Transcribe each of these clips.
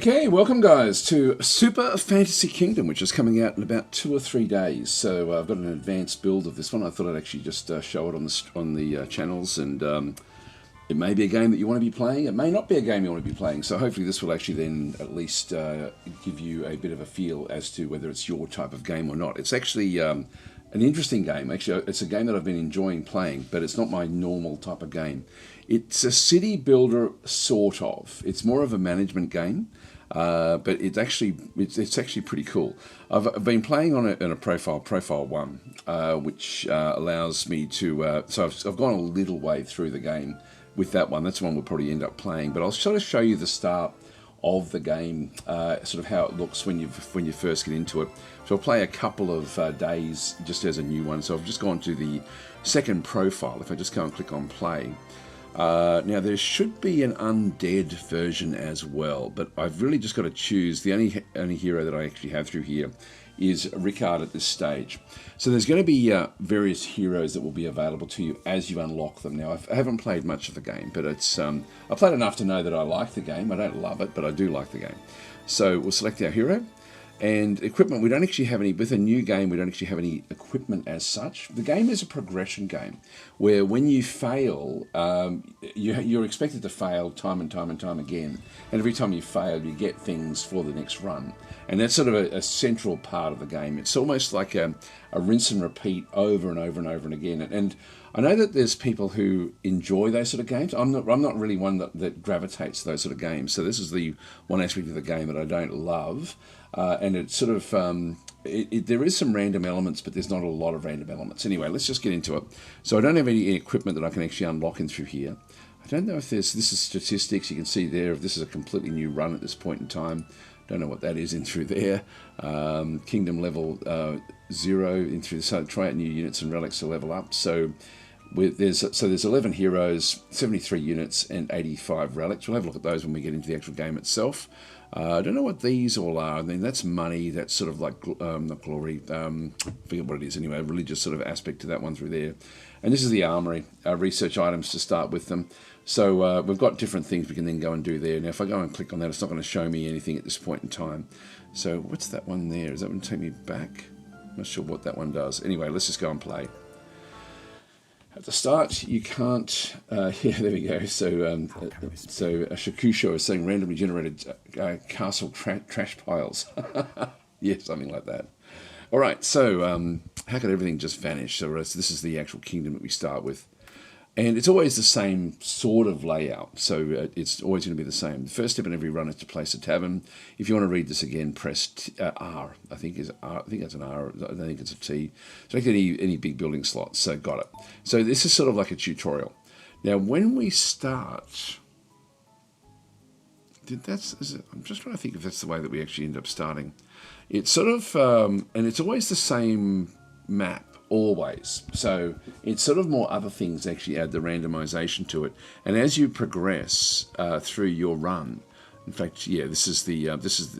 Okay, welcome guys to Super Fantasy Kingdom, which is coming out in about 2 or 3 days. So I've got an advanced build of this one. I thought I'd actually just show it on the channels, and it may be a game that you want to be playing. It may not be a game you want to be playing. So hopefully this will actually then at least give you a bit of a feel as to whether it's your type of game or not. It's actually an interesting game. Actually, it's a game that I've been enjoying playing, but it's not my normal type of game. It's a city builder, sort of. It's more of a management game. But it's actually pretty cool. I've been playing on a profile 1, which allows me to. So I've gone a little way through the game with that one. That's the one we'll probably end up playing. But I'll sort of show you the start of the game, sort of how it looks when you first get into it. So I'll play a couple of days just as a new one. So I've just gone to the second profile. If I just go and click on play. Now there should be an undead version as well, but I've really just got to choose. The only hero that I actually have through here is Rickard at this stage. So there's going to be various heroes that will be available to you as you unlock them. Now I haven't played much of the game, but it's I've played enough to know that I like the game. I don't love it, but I do like the game. So we'll select our hero. And equipment, we don't actually have any, with a new game, we don't actually have any equipment as such. The game is a progression game, where when you fail, you're expected to fail time and time and time again. And every time you fail, you get things for the next run. And that's sort of a central part of the game. It's almost like a rinse and repeat over and over and over and again. And I know that there's people who enjoy those sort of games. I'm not really one that gravitates to those sort of games. So this is the one aspect of the game that I don't love. And it's sort of, there is some random elements, but there's not a lot of random elements. Anyway, let's just get into it. So I don't have any equipment that I can actually unlock in through here. I don't know if this is statistics. You can see there, if this is a completely new run at this point in time. Don't know what that is in through there. Kingdom level 0 in through the so try out new units and relics to level up. So there's 11 heroes, 73 units, and 85 relics. We'll have a look at those when we get into the actual game itself. I don't know what these all are. I mean, that's money. That's sort of like, not glory. I forget what it is anyway. A religious sort of aspect to that one through there. And this is the armory. Research items to start with them. So we've got different things we can then go and do there. Now, if I go and click on that, it's not going to show me anything at this point in time. So what's that one there? Is that one take me back? I'm not sure what that one does. Anyway, let's just go and play. At the start, you can't. Yeah, there we go. So, Shakusho is saying randomly generated castle trash piles. Yeah, something like that. All right. So, how could everything just vanish? So, this is the actual kingdom that we start with, and it's always the same sort of layout. So, it's always going to be the same. The first step in every run is to place a tavern. If you want to read this again, press R. I think that's an R. I don't think it's a T. Select any big building slots. So, got it. So, this is sort of like a tutorial. Now, when we start, I'm just trying to think if that's the way that we actually end up starting. It's sort of, and it's always the same map. Always. So it's sort of more other things actually add the randomization to it. And as you progress through your run, in fact, yeah, this is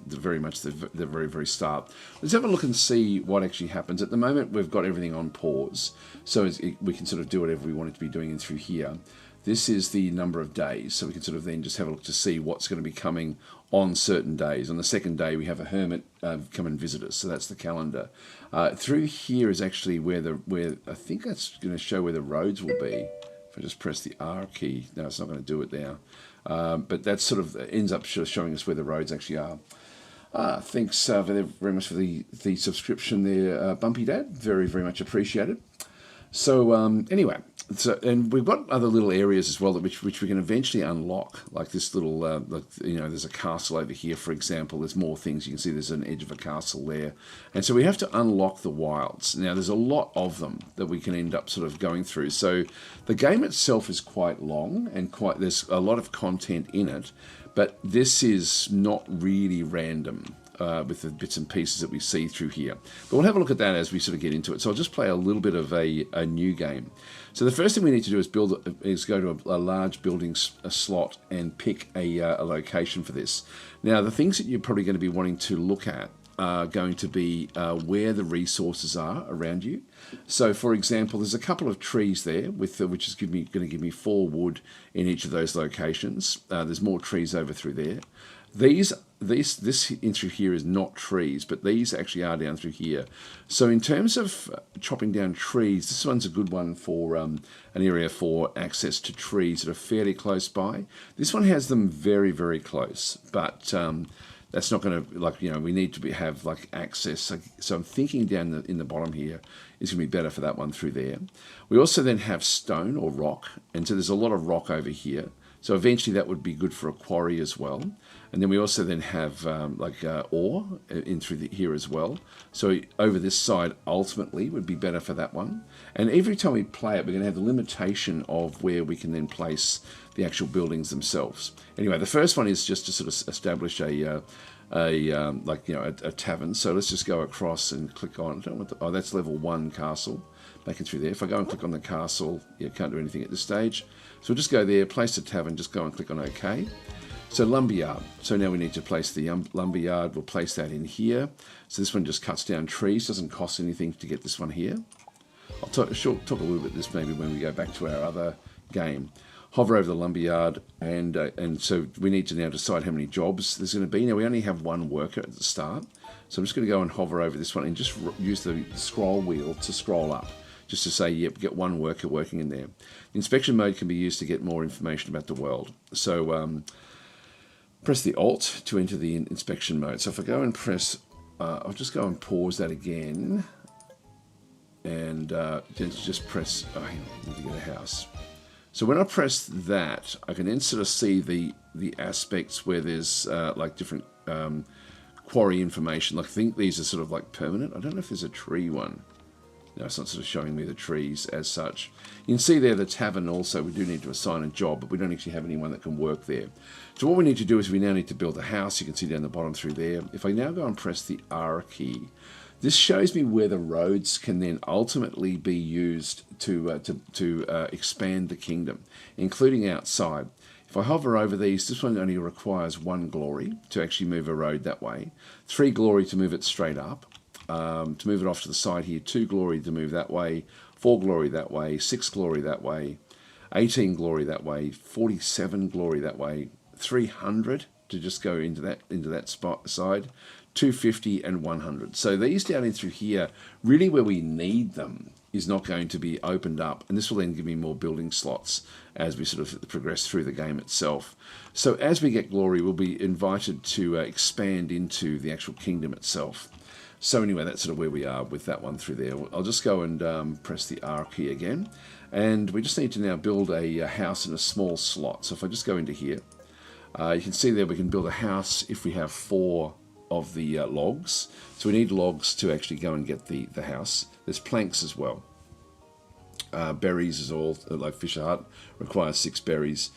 very much the very, very start. Let's have a look and see what actually happens. At the moment, we've got everything on pause, so we can sort of do whatever we want it to be doing in through here. This is the number of days, so we can sort of then just have a look to see what's going to be coming on certain days. On the second day, we have a hermit come and visit us, so that's the calendar. Through here is actually where I think that's going to show where the roads will be. If I just press the R key, no, it's not going to do it now. But that sort of ends up showing us where the roads actually are. Thanks very much for the subscription there, Bumpy Dad. Very, very much appreciated. So anyway, and we've got other little areas as well which we can eventually unlock, like this little, there's a castle over here, for example. There's more things. You can see there's an edge of a castle there. And so we have to unlock the wilds. Now, there's a lot of them that we can end up sort of going through. So the game itself is quite long and there's a lot of content in it, but this is not really random. With the bits and pieces that we see through here. But we'll have a look at that as we sort of get into it. So I'll just play a little bit of a new game. So the first thing we need to do is go to a large building slot and pick a location for this. Now, the things that you're probably going to be wanting to look at are going to be where the resources are around you. So, for example, there's a couple of trees there, which is going to give me 4 wood in each of those locations. There's more trees over through there. These this in through here is not trees, but these actually are down through here. So in terms of chopping down trees, this one's a good one for an area for access to trees that are fairly close by. This one has them very, very close, but that's not going to, like, we need to have like access. So I'm thinking down in the bottom here is going to be better for that one through there. We also then have stone or rock, and so there's a lot of rock over here. So eventually that would be good for a quarry as well. And then we also then have ore in through here as well. So over this side ultimately would be better for that one. And every time we play it, we're going to have the limitation of where we can then place the actual buildings themselves. Anyway, the first one is just to sort of establish a tavern. So let's just go across and click on. I don't want the, that's level 1 castle. Back in through there. If I go and click on the castle, can't do anything at this stage. So we'll just go there, place the tavern, just go and click on OK. So lumberyard. So now we need to place the lumberyard. We'll place that in here. So this one just cuts down trees. Doesn't cost anything to get this one here. I'll talk a little bit of this maybe when we go back to our other game. Hover over the lumberyard, and so we need to now decide how many jobs there's going to be. Now we only have 1 worker at the start. So I'm just going to go and hover over this one and just use the scroll wheel to scroll up. Just to say, yep, get 1 worker working in there. The inspection mode can be used to get more information about the world. So press the Alt to enter the inspection mode. So if I go and press, I'll just go and pause that again. And just press, hang on, I need to get a house. So when I press that, I can then sort of see the aspects where there's like different quarry information. Like I think these are sort of like permanent. I don't know if there's a tree one. No, it's not sort of showing me the trees as such. You can see there the tavern also, we do need to assign a job, but we don't actually have anyone that can work there. So what we need to do is we now need to build a house. You can see down the bottom through there. If I now go and press the R key, this shows me where the roads can then ultimately be used to expand the kingdom, including outside. If I hover over these, this one only requires 1 glory to actually move a road that way, 3 glory to move it straight up. To move it off to the side here, 2 glory to move that way, 4 glory that way, 6 glory that way, 18 glory that way, 47 glory that way, 300 to just go into that spot side, 250 and 100. So these down in through here, really where we need them is not going to be opened up, and this will then give me more building slots as we sort of progress through the game itself. So as we get glory, we'll be invited to expand into the actual kingdom itself. So anyway, that's sort of where we are with that one through there. I'll just go and press the R key again. And we just need to now build a house in a small slot. So if I just go into here, you can see there we can build a house if we have 4 of the logs. So we need logs to actually go and get the house. There's planks as well. Berries is all, like Fisher Hut, requires 6 berries.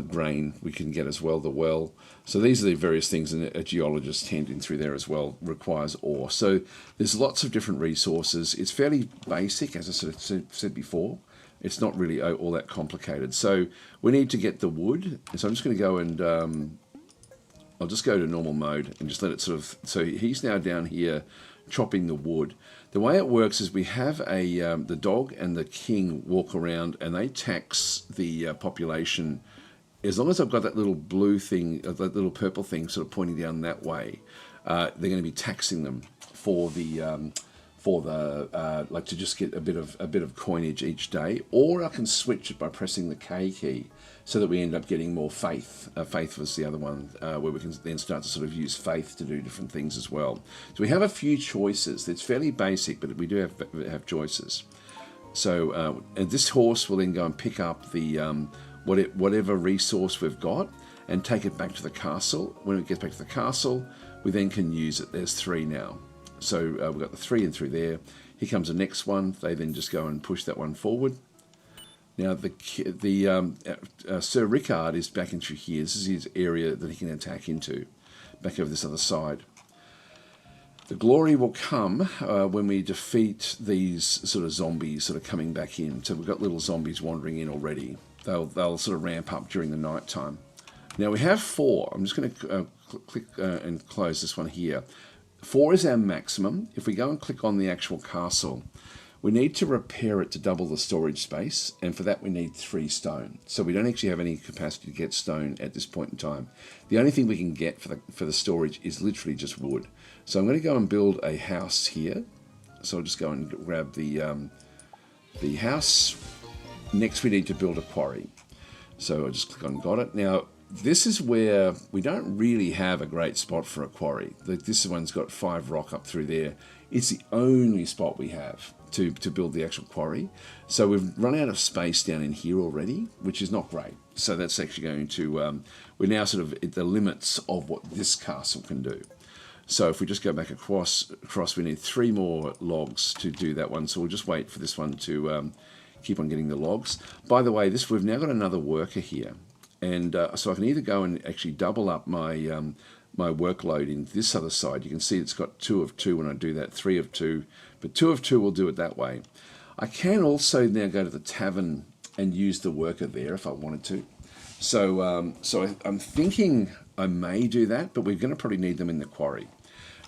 Grain we can get as well, the well. So these are the various things, and a geologist tent in through there as well requires ore. So there's lots of different resources. It's fairly basic, as I sort of said before. It's not really all that complicated. So we need to get the wood. So I'm just going to go and I'll just go to normal mode and just let it sort of, so he's now down here chopping the wood. The way it works is we have the dog and the king walk around, and they tax the population. As long as I've got that little blue thing, that little purple thing sort of pointing down that way, they're going to be taxing them for the like to just get a bit of coinage each day. Or I can switch it by pressing the K key, so that we end up getting more faith. Faith was the other one, where we can then start to sort of use faith to do different things as well. So we have a few choices. It's fairly basic, but we do have choices. So and this horse will then go and pick up the whatever resource we've got and take it back to the castle. When it gets back to the castle, we then can use it. There's 3 now. So we've got the 3 in through there. Here comes the next one. They then just go and push that one forward. Now Sir Rickard is back in through here. This is his area that he can attack into, back over this other side. The glory will come when we defeat these sort of zombies sort of coming back in. So we've got little zombies wandering in already. They'll sort of ramp up during the night time. Now we have 4. I'm just going to click and close this one here. 4 is our maximum. If we go and click on the actual castle, We need to repair it to double the storage space, and for that we need 3 stone. So we don't actually have any capacity to get stone at this point in time. The only thing we can get for the storage is literally just wood. So I'm going to go and build a house here. So I'll just go and grab the house. Next we need to build a quarry. So I'll just click on got it. Now this is where we don't really have a great spot for a quarry. This one's got 5 rock up through there. It's the only spot we have to build the actual quarry. So we've run out of space down in here already, which is not great. So that's actually going to, we're now sort of at the limits of what this castle can do. So if we just go back across, we need 3 more logs to do that one. So we'll just wait for this one to keep on getting the logs. By the way, we've now got another worker here. And so I can either go and actually double up my my workload in this other side. You can see it's got 2 of 2 when I do that, 3 of 2, but 2 of 2 will do it that way. I can also now go to the tavern and use the worker there if I wanted to. So I'm thinking I may do that, but we're going to probably need them in the quarry.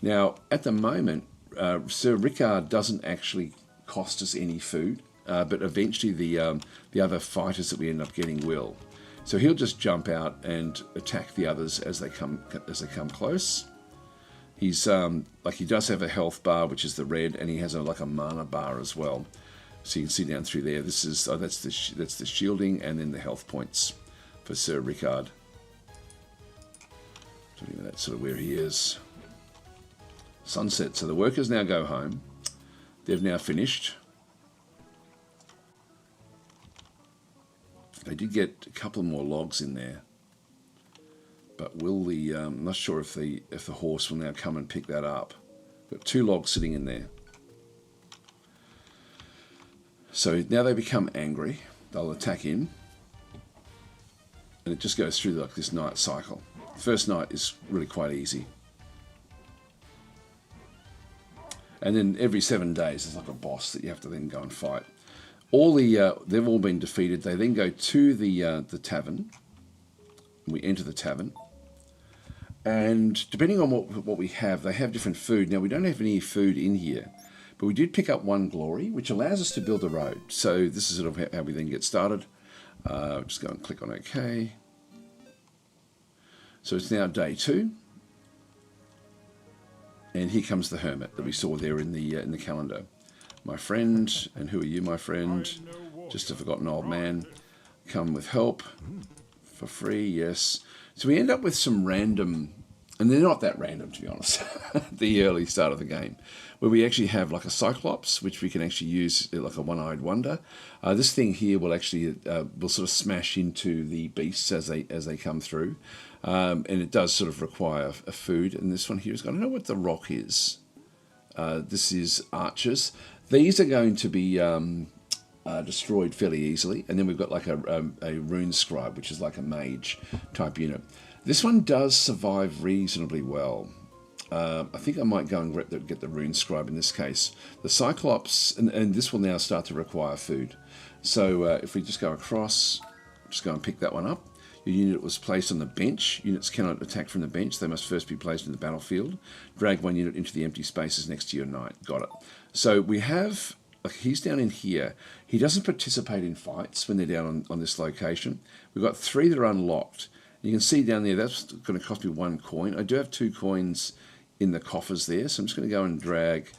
Now, at the moment, Sir Rickard doesn't actually cost us any food, but eventually the other fighters that we end up getting will. So he'll just jump out and attack the others as they come close. He's like, he does have a health bar, which is the red, and he has like a mana bar as well. So you can see down through there. This is that's the shielding, and then the health points for Sir Rickard. So that's sort of where he is. Sunset. So the workers now go home. They've now finished. They did get a couple more logs in there, but will the I'm not sure if the horse will now come and pick that up. Got 2 logs sitting in there. So now they become angry. They'll attack him, and it just goes through like this night cycle. The first night is really quite easy, and then every 7 days there's like a boss that you have to then go and fight. They've all been defeated. They then go to the tavern. We enter the tavern, and depending on what we have, they have different food. Now we don't have any food in here, but we did pick up 1 glory, which allows us to build a road. So this is sort of how we then get started. Just go and click on OK. So it's now day 2, and here comes the hermit that we saw there in the calendar. My friend, and who are you, my friend? Just a forgotten old man. Come with help for free, yes. So we end up with some random, and they're not that random to be honest, the early start of the game, where we actually have like a cyclops, which we can actually use like a one-eyed wonder. This thing here will actually will sort of smash into the beasts as they come through, and it does sort of require a food. And this one here is, I don't know what the rock is. This is archers. These are going to be destroyed fairly easily, and then we've got like a rune scribe, which is like a mage type unit. This one does survive reasonably well. I think I might go and get the rune scribe in this case. The cyclops, and this will now start to require food. So if we just go across, just go and pick that one up. Your unit was placed on the bench. Units cannot attack from the bench. They must first be placed in the battlefield. Drag 1 unit into the empty spaces next to your knight. Got it. So we have, like, he's down in here. He doesn't participate in fights when they're down on this location. We've got 3 that are unlocked. You can see down there, that's going to cost me 1 coin. I do have 2 coins in the coffers there. So I'm just going to go and drag,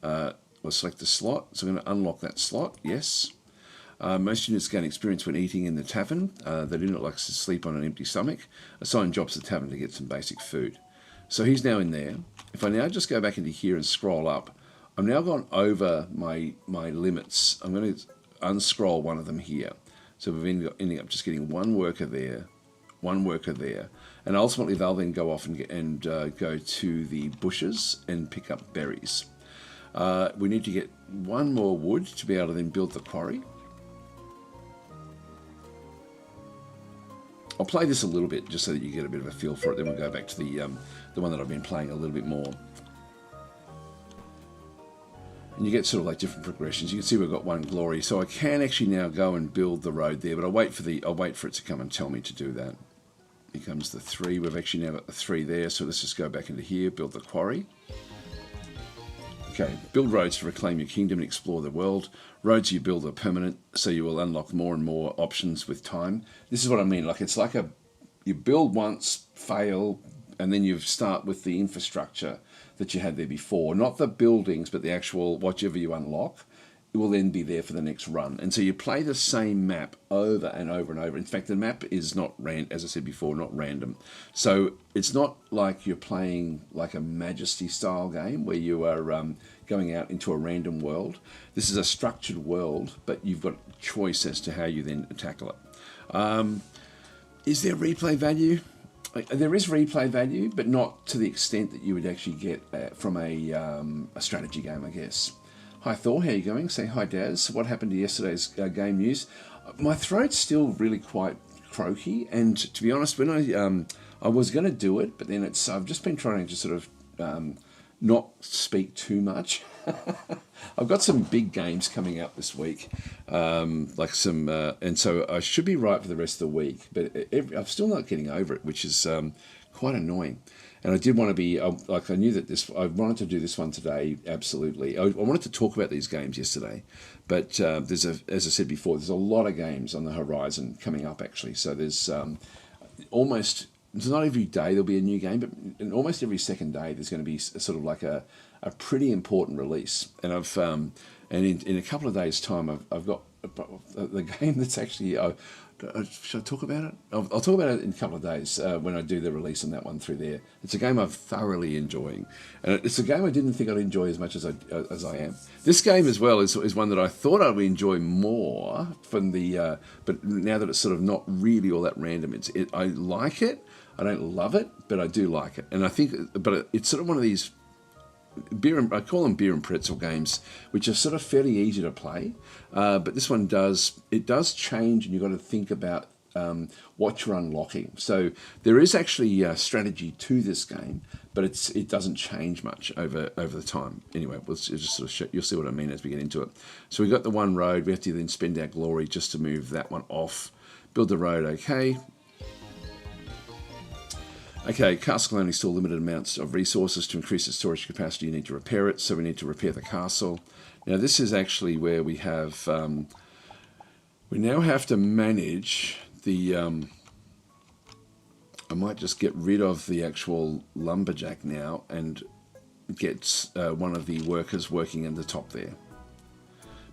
or select the slot. So I'm going to unlock that slot. Yes. Most units gain experience when eating in the tavern. They do not like to sleep on an empty stomach. Assign jobs to the tavern to get some basic food. So he's now in there. If I now just go back into here and scroll up, I'm now gone over my limits. I'm going to unscroll one of them here. So we've ending up just getting 1 worker there, 1 worker there. And ultimately they'll then go off and go to the bushes and pick up berries. We need to get 1 more wood to be able to then build the quarry. I'll play this a little bit just so that you get a bit of a feel for it. Then we'll go back to the one that I've been playing a little bit more. And you get sort of like different progressions. You can see we've got 1 glory, so I can actually now go and build the road there. But I'll wait for it to come and tell me to do that. Here comes the 3. We've actually now got the 3 there. So let's just go back into here, build the quarry. Okay, build roads to reclaim your kingdom and explore the world. Roads you build are permanent, so you will unlock more and more options with time. This is what I mean. Like it's like you build once, fail, and then you start with the infrastructure that you had there before. Not the buildings, but the actual whatever you unlock. It will then be there for the next run. And so you play the same map over and over and over. In fact, the map is not as I said before, not random. So it's not like you're playing like a Majesty style game where you are going out into a random world. This is a structured world, but you've got choice as to how you then tackle it. Is there replay value? There is replay value, but not to the extent that you would actually get from a strategy game, I guess. Hi Thor, how are you going? Say hi Daz. What happened to yesterday's game news? My throat's still really quite croaky, and to be honest, when I was going to do it, but then I've just been trying to sort of not speak too much. I've got some big games coming out this week, like some, and so I should be right for the rest of the week, but I'm still not getting over it, which is quite annoying. And I did want to be, like I knew that I wanted to do this one today, absolutely. I wanted to talk about these games yesterday, but as I said before, there's a lot of games on the horizon coming up actually. So there's it's not every day there'll be a new game, but almost every second day there's going to be sort of like a pretty important release. And in a couple of days' time, I've got the game that's actually, should I talk about it? I'll talk about it in a couple of days when I do the release on that one through there. It's a game I'm thoroughly enjoying. And it's a game I didn't think I'd enjoy as much as I am. This game as well is one that I thought I would enjoy more from but now that it's sort of not really all that random, I like it. I don't love it, but I do like it. And I think, but it's sort of one of these I call them beer and pretzel games, which are sort of fairly easy to play. But this one does change, and you've got to think about what you're unlocking. So there is actually a strategy to this game, but it doesn't change much over the time. Anyway, we'll just sort of you'll see what I mean as we get into it. So we've got the one road. We have to then spend our glory just to move that one off. Build the road, okay. Okay, castle can only store limited amounts of resources. To increase its storage capacity, you need to repair it, so we need to repair the castle. Now this is actually where we have, we now have to manage the, I might just get rid of the actual lumberjack now and get one of the workers working in the top there.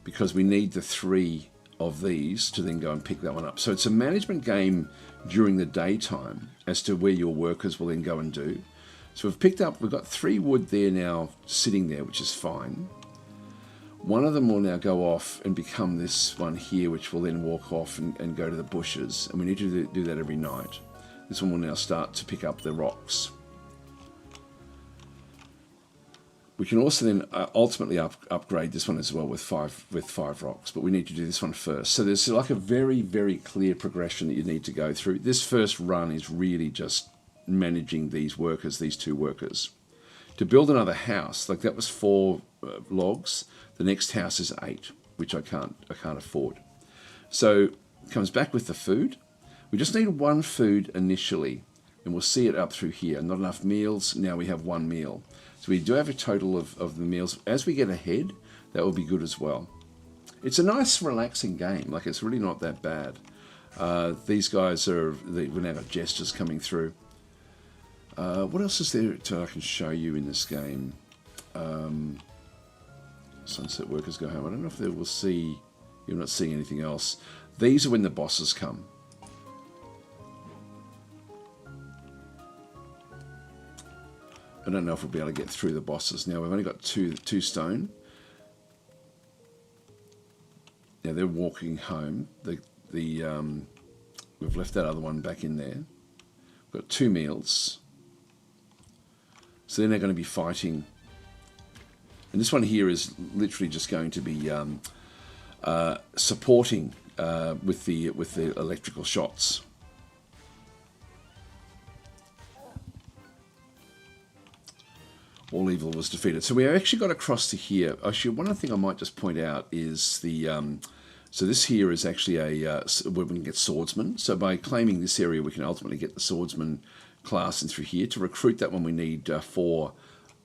Because we need the 3 of these to then go and pick that one up. So it's a management game during the daytime as to where your workers will then go and do. So we've got 3 wood there now sitting there, which is fine. One of them will now go off and become this one here, which will then walk off and go to the bushes. And we need to do that every night. This one will now start to pick up the rocks. We can also then ultimately upgrade this one as well with five rocks, but we need to do this one first. So there's like a very, very clear progression that you need to go through. This first run is really just managing these workers, these 2 workers. To build another house, like that was 4 logs. The next house is 8, which I can't afford. So it comes back with the food. We just need 1 food initially, and we'll see it up through here. Not enough meals. Now we have 1 meal. So we do have a total of the meals. As we get ahead, that will be good as well. It's a nice, relaxing game. Like, it's really not that bad. These guys we've now got gestures coming through. What else is there I can show you in this game? Sunset workers go home. I don't know if they will see. You're not seeing anything else. These are when the bosses come. I don't know if we'll be able to get through the bosses. Now we've only got two stone. Now they're walking home. We've left that other one back in there. We've got 2 meals. So then they're going to be fighting. And this one here is literally just going to be supporting with the electrical shots. All evil was defeated. So we actually got across to here. Actually, one other thing I might just point out is the... so this here is actually where we can get swordsman. So by claiming this area, we can ultimately get the swordsman class in through here. To recruit that one, we need 4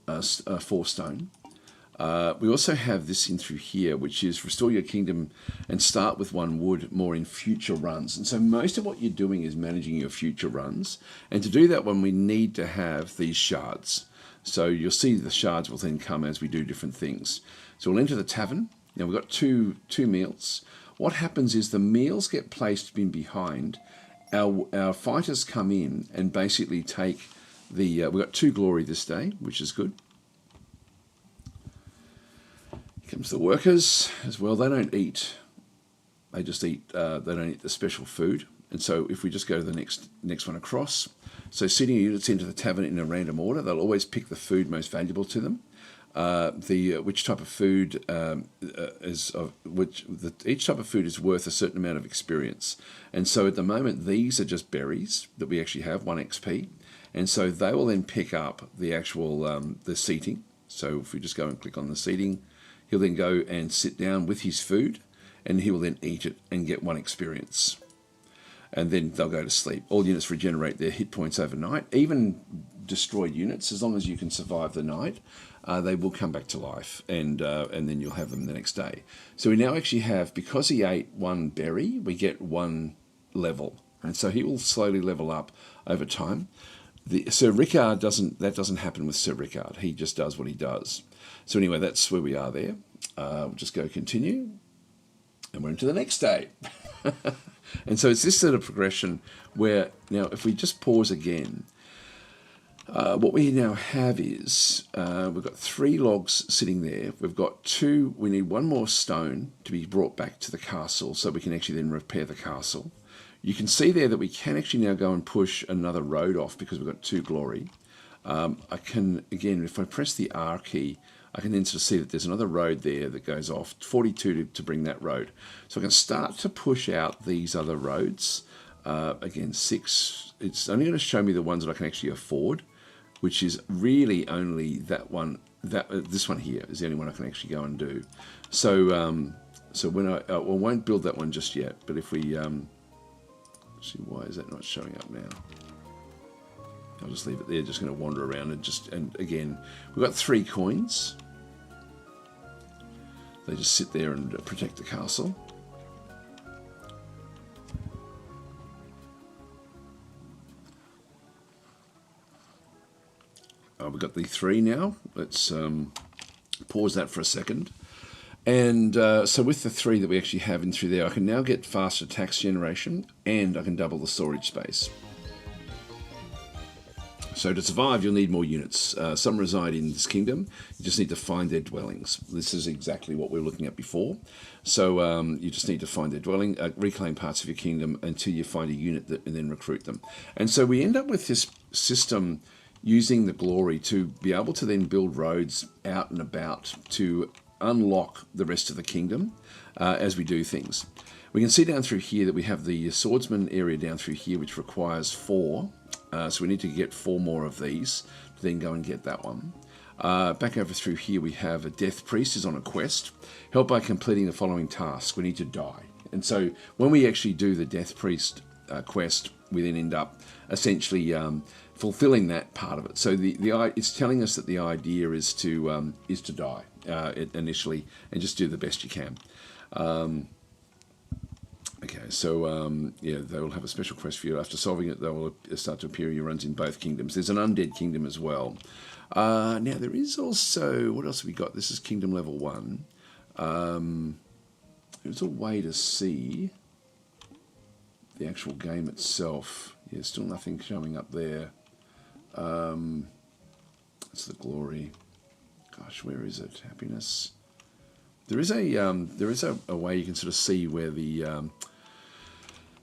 stone. We also have this in through here, which is restore your kingdom and start with 1 wood more in future runs. And so most of what you're doing is managing your future runs. And to do that one, we need to have these shards. So you'll see the shards will then come as we do different things. So we'll enter the tavern. Now we've got two meals. What happens is the meals get placed in behind. Our fighters come in and basically take the... we've got 2 glory this day, which is good. Comes the workers as well. They don't eat. They just eat. They don't eat the special food. And so if we just go to the next one across, so sitting units into the tavern in a random order, they'll always pick the food most valuable to them. Which type of food each type of food is worth a certain amount of experience. And so at the moment, these are just berries that we actually have 1 XP, and so they will then pick up the actual the seating. So if we just go and click on the seating, he'll then go and sit down with his food, and he will then eat it and get 1 experience. And then they'll go to sleep. All units regenerate their hit points overnight. Even destroyed units, as long as you can survive the night, they will come back to life, and then you'll have them the next day. So we now actually have, because he ate 1 berry, we get 1 level. And so he will slowly level up over time. Sir Rickard doesn't happen with Sir Rickard. He just does what he does. So anyway, that's where we are there. We'll just go continue, and we're into the next day. And so it's this sort of progression where, now if we just pause again, what we now have is, we've got 3 logs sitting there. We've got 2, we need 1 more stone to be brought back to the castle so we can actually then repair the castle. You can see there that we can actually now go and push another road off because we've got 2 glory. I can, again, if I press the R key, I can then sort of see that there's another road there that goes off, 42 to bring that road. So I can start to push out these other roads. Again, 6, it's only going to show me the ones that I can actually afford, which is really only that one, this one here is the only one I can actually go and do. So so when I won't build that one just yet, but if we, see, why is that not showing up now? I'll just leave it there, just going to wander around and again, we've got 3 coins. They just sit there and protect the castle. We've got the 3 now. Let's pause that for a second. And so with the 3 that we actually have in through there, I can now get faster tax generation, and I can double the storage space. So to survive, you'll need more units. Some reside in this kingdom. You just need to find their dwellings. This is exactly what we were looking at before. So you just need to find their dwelling, reclaim parts of your kingdom until you find a unit and then recruit them. And so we end up with this system using the glory to be able to then build roads out and about to unlock the rest of the kingdom as we do things. We can see down through here that we have the swordsman area down through here, which requires 4. So we need to get 4 more of these to then go and get that one. Back over through here, we have a death priest is on a quest. Help by completing the following task. We need to die. And so when we actually do the death priest quest, we then end up essentially fulfilling that part of it. So it's telling us that the idea is to die initially and just do the best you can. Okay, so yeah, they will have a special quest for you. After solving it, they will start to appear in your runs in both kingdoms. There's an undead kingdom as well. Now, there is also, what else have we got? This is kingdom level 1. There's a way to see the actual game itself. Yeah, still nothing showing up there. That's the glory. Gosh, where is it? Happiness. There is a way you can sort of see where the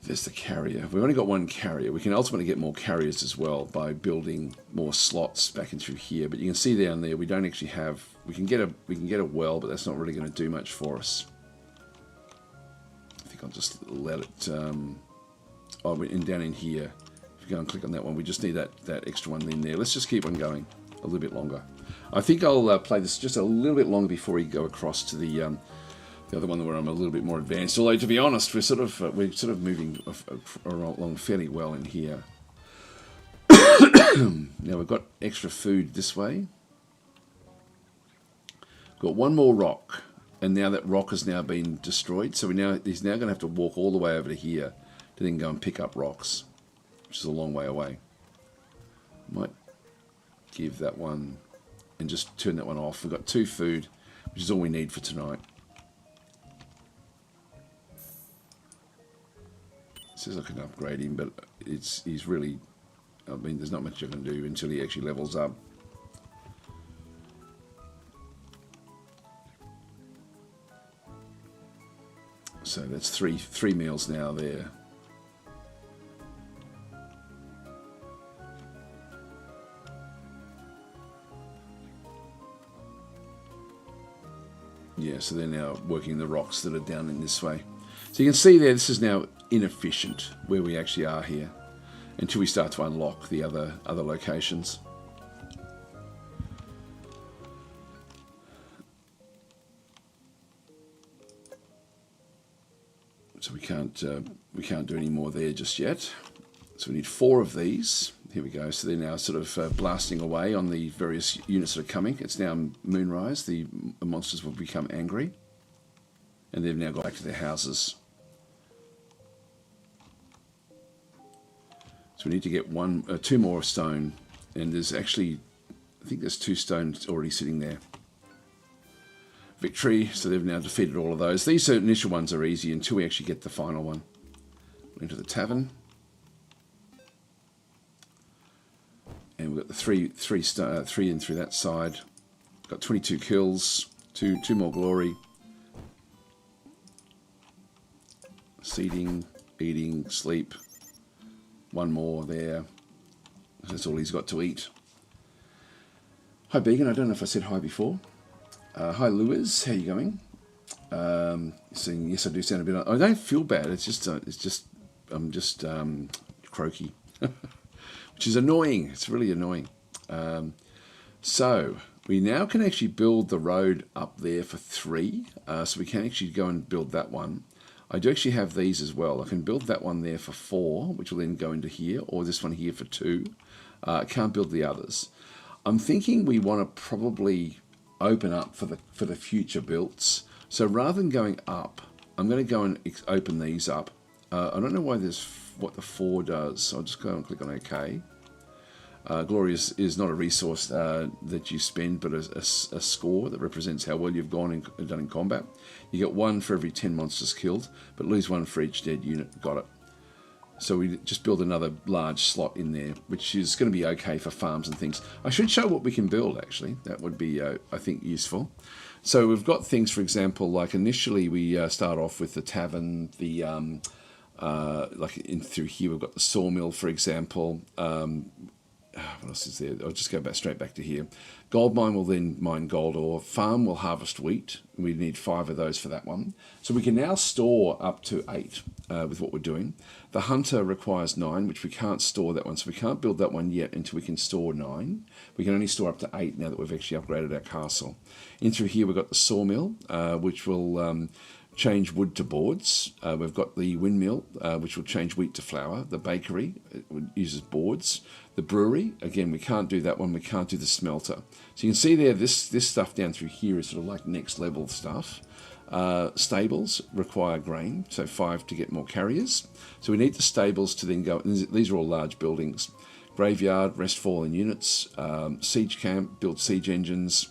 there's the carrier. We've only got 1 carrier. We can ultimately get more carriers as well by building more slots back in through here. But you can see down there we don't actually have. We can get a well, but that's not really going to do much for us. I think I'll just let it. And down in here, if you go and click on that one, we just need that extra one in there. Let's just keep on going a little bit longer. I think I'll play this just a little bit longer before we go across to the other one where I'm a little bit more advanced. Although to be honest, we're sort of moving along fairly well in here. Now we've got extra food this way. Got one more rock, and now that rock has now been destroyed. So he's now going to have to walk all the way over to here to then go and pick up rocks, which is a long way away. Might give that one and just turn that one off. We've got 2 food, which is all we need for tonight. It says I can upgrade him, but he's really, I mean, there's not much I can do until he actually levels up. So that's three meals now there. Yeah, so they're now working the rocks that are down in this way. So you can see there, this is now inefficient where we actually are here until we start to unlock the other locations. So we can't do any more there just yet. So we need 4 of these. Here we go. So they're now sort of blasting away on the various units that are coming. It's now moonrise. The monsters will become angry, and they've now got back to their houses. So we need to get 2 more stone, and there's actually, I think there's 2 stones already sitting there. Victory, so they've now defeated all of those. These initial ones are easy until we actually get the final one. Into the tavern. And we've got the three in through that side. Got 22 kills, two more glory. Seeding, eating, sleep. 1 more there. That's all he's got to eat. Hi Began, I don't know if I said hi before. Hi Lewis, how you going? Saying yes, I do sound a bit. I don't feel bad. It's just I'm just croaky, which is annoying. It's really annoying. So we now can actually build the road up there for 3. So we can actually go and build that one. I do actually have these as well. I can build that one there for 4, which will then go into here, or this one here for 2. I can't build the others. I'm thinking we want to probably open up for the future builds. So rather than going up, I'm going to go and open these up. I don't know why what the 4 does. So I'll just go and click on OK. Glory is not a resource that you spend, but a score that represents how well you've done in combat. You get 1 for every 10 monsters killed, but lose 1 for each dead unit. Got it. So we just build another large slot in there, which is going to be okay for farms and things. I should show what we can build, actually. That would be, I think, useful. So we've got things, for example, like initially we start off with the tavern, the like in through here we've got the sawmill, for example. What else is there? I'll just go straight back to here. Gold mine will then mine gold ore. Farm will harvest wheat. We need 5 of those for that one. So we can now store up to 8 with what we're doing. The hunter requires 9, which we can't store that one. So we can't build that one yet until we can store 9. We can only store up to 8 now that we've actually upgraded our castle. In through here we've got the sawmill, which will change wood to boards. We've got the windmill, which will change wheat to flour. The bakery uses boards. The brewery, again, we can't do that one. We can't do the smelter. So you can see there, this stuff down through here is sort of like next level stuff. Stables require grain, so 5 to get more carriers. So we need the stables to then go. These are all large buildings. Graveyard, rest fallen units. Siege camp, build siege engines.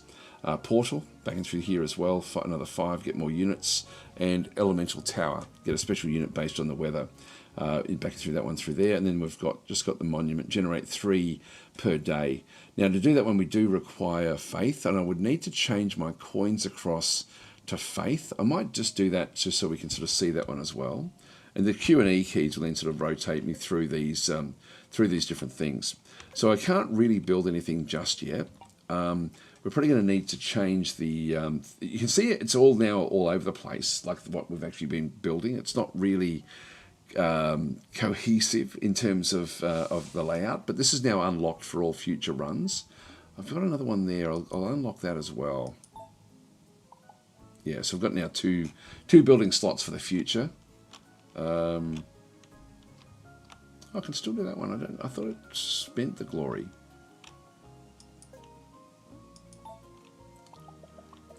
Portal, back in through here as well. Another 5, get more units. And elemental tower, get a special unit based on the weather. Back through that one through there, and then we've just got the monument, generate 3 per day. Now to do that one we do require faith, and I would need to change my coins across to faith. I might just do that just so we can sort of see that one as well. And the Q and E keys will then sort of rotate me through these different things. So I can't really build anything just yet. We're probably going to need to change the. You can see it's all now all over the place, like what we've actually been building. It's not really cohesive in terms of the layout, but this is now unlocked for all future runs. I've got another one there. I'll unlock that as well. Yeah, so I've got now two building slots for the future. I can still do that one. I thought it spent the glory.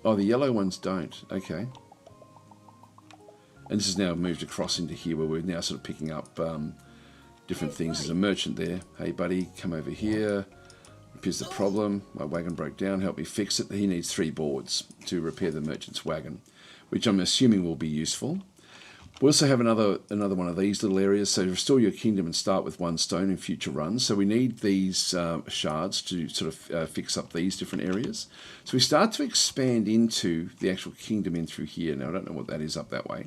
Oh, the yellow ones don't. Okay. And this has now moved across into here where we're now sort of picking up different things. There's a merchant there. Hey, buddy, come over here. Here's the problem. My wagon broke down. Help me fix it. He needs 3 boards to repair the merchant's wagon, which I'm assuming will be useful. We also have another one of these little areas. So restore your kingdom and start with 1 stone in future runs. So we need these shards to sort of fix up these different areas. So we start to expand into the actual kingdom in through here. Now, I don't know what that is up that way.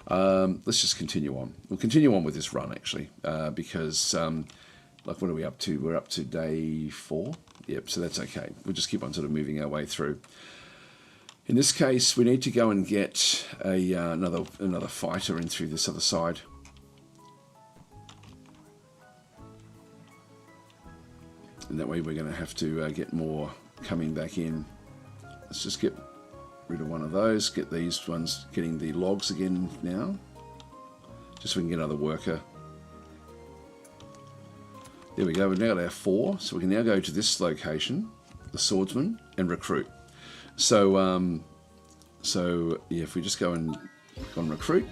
Let's just continue on. We'll continue on with this run, actually, because, like, what are we up to? We're up to day 4. Yep, so that's okay. We'll just keep on sort of moving our way through. In this case, we need to go and get another fighter in through this other side. And that way we're going to have to get more coming back in. Let's just get rid of one of those. Get these ones getting the logs again now. Just so we can get another worker. There we go. We've now got our 4. So we can now go to this location, the swordsman, and recruit. So, yeah, if we just go and recruit,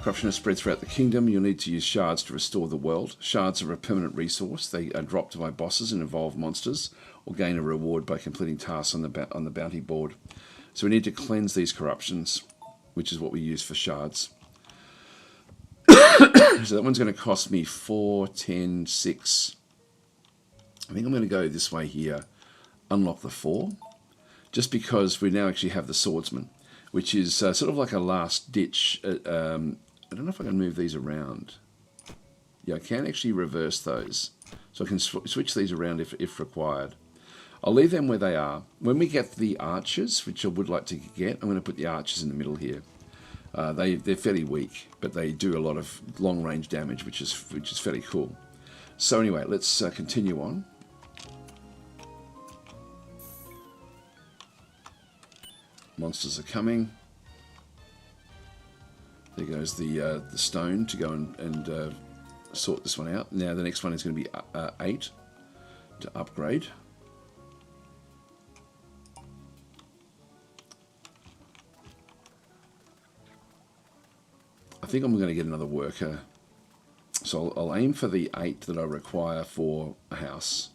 corruption is spread throughout the kingdom. You'll need to use shards to restore the world. Shards are a permanent resource. They are dropped by bosses and evolved monsters, or gain a reward by completing tasks on the bounty board. So we need to cleanse these corruptions, which is what we use for shards. So that one's going to cost me 4, 10, 6. I think I'm going to go this way here, unlock the 4. Just because we now actually have the swordsman, which is sort of like a last ditch. I don't know if I can move these around. Yeah, I can actually reverse those. So I can switch these around if required. I'll leave them where they are. When we get the archers, which I would like to get, I'm going to put the archers in the middle here. They're fairly weak, but they do a lot of long-range damage, which is fairly cool. So anyway, let's continue on. Monsters are coming. There goes the stone to go and sort this one out. Now the next one is going to be 8 to upgrade. I think I'm going to get another worker. So I'll aim for the 8 that I require for a house.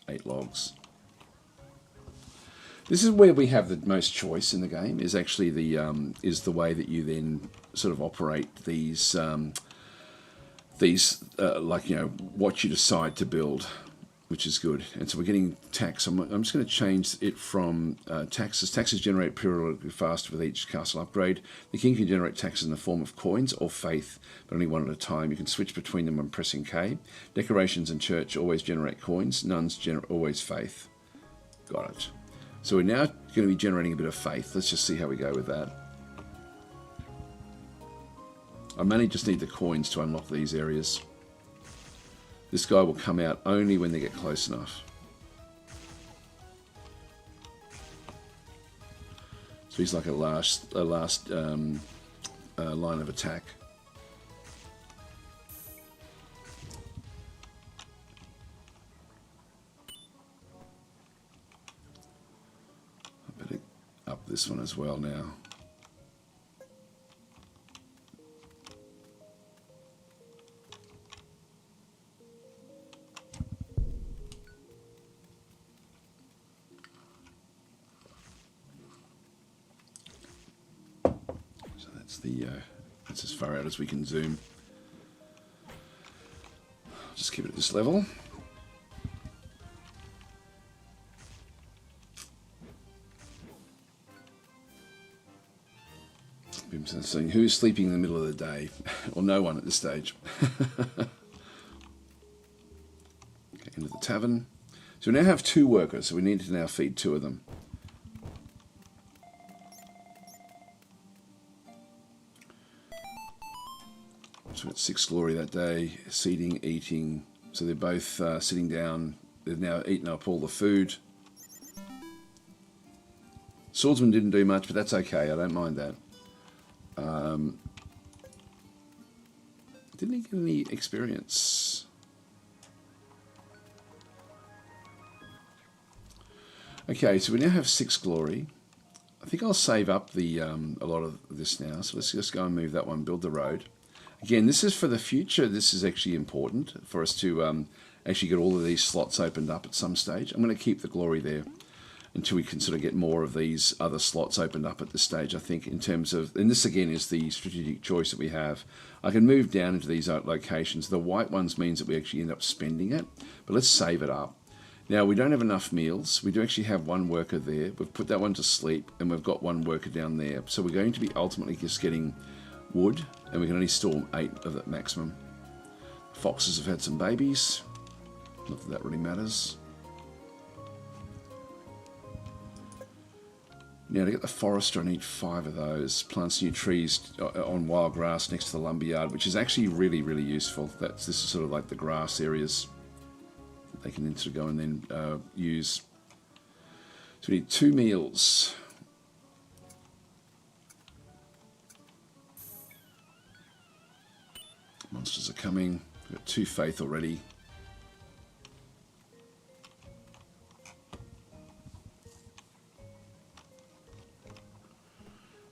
8 logs. This is where we have the most choice in the game. Is actually the way that you then sort of operate these like, you know, what you decide to build, which is good. And so we're getting tax. I'm just going to change it from taxes. Taxes generate periodically faster with each castle upgrade. The king can generate taxes in the form of coins or faith, but only one at a time. You can switch between them when pressing K. Decorations and church always generate coins. Nuns always faith. Got it. So we're now going to be generating a bit of faith. Let's just see how we go with that. I mainly just need the coins to unlock these areas. This guy will come out only when they get close enough. So he's like a last line of attack. I better up this one as well now. That's as far out as we can zoom. Just keep it at this level. Saying who's sleeping in the middle of the day? Well, no one at this stage. Okay, into the tavern. So we now have 2 workers, so we need to now feed 2 of them. So it's 6 glory that day, seating, eating. So they're both sitting down. They've now eaten up all the food. Swordsman didn't do much, but that's okay. I don't mind that. Didn't he get any experience? Okay, so we now have 6 glory. I think I'll save up the a lot of this now. So let's just go and move that one, build the road. Again, this is for the future. This is actually important for us to actually get all of these slots opened up at some stage. I'm going to keep the glory there until we can sort of get more of these other slots opened up at this stage, I think, in terms of, and this again is the strategic choice that we have. I can move down into these locations. The white ones means that we actually end up spending it, but let's save it up. Now, we don't have enough meals. We do actually have one worker there. We've put that one to sleep, and we've got one worker down there. So we're going to be ultimately just getting wood, and we can only store 8 of that maximum. Foxes have had some babies. Not that that really matters. Now, to get the forester, I need 5 of those. Plants new trees on wild grass next to the lumberyard, which is actually really, really useful. This is sort of like the grass areas they can then sort of go and then use. So we need 2 meals. Monsters are coming. We've got 2 faith already.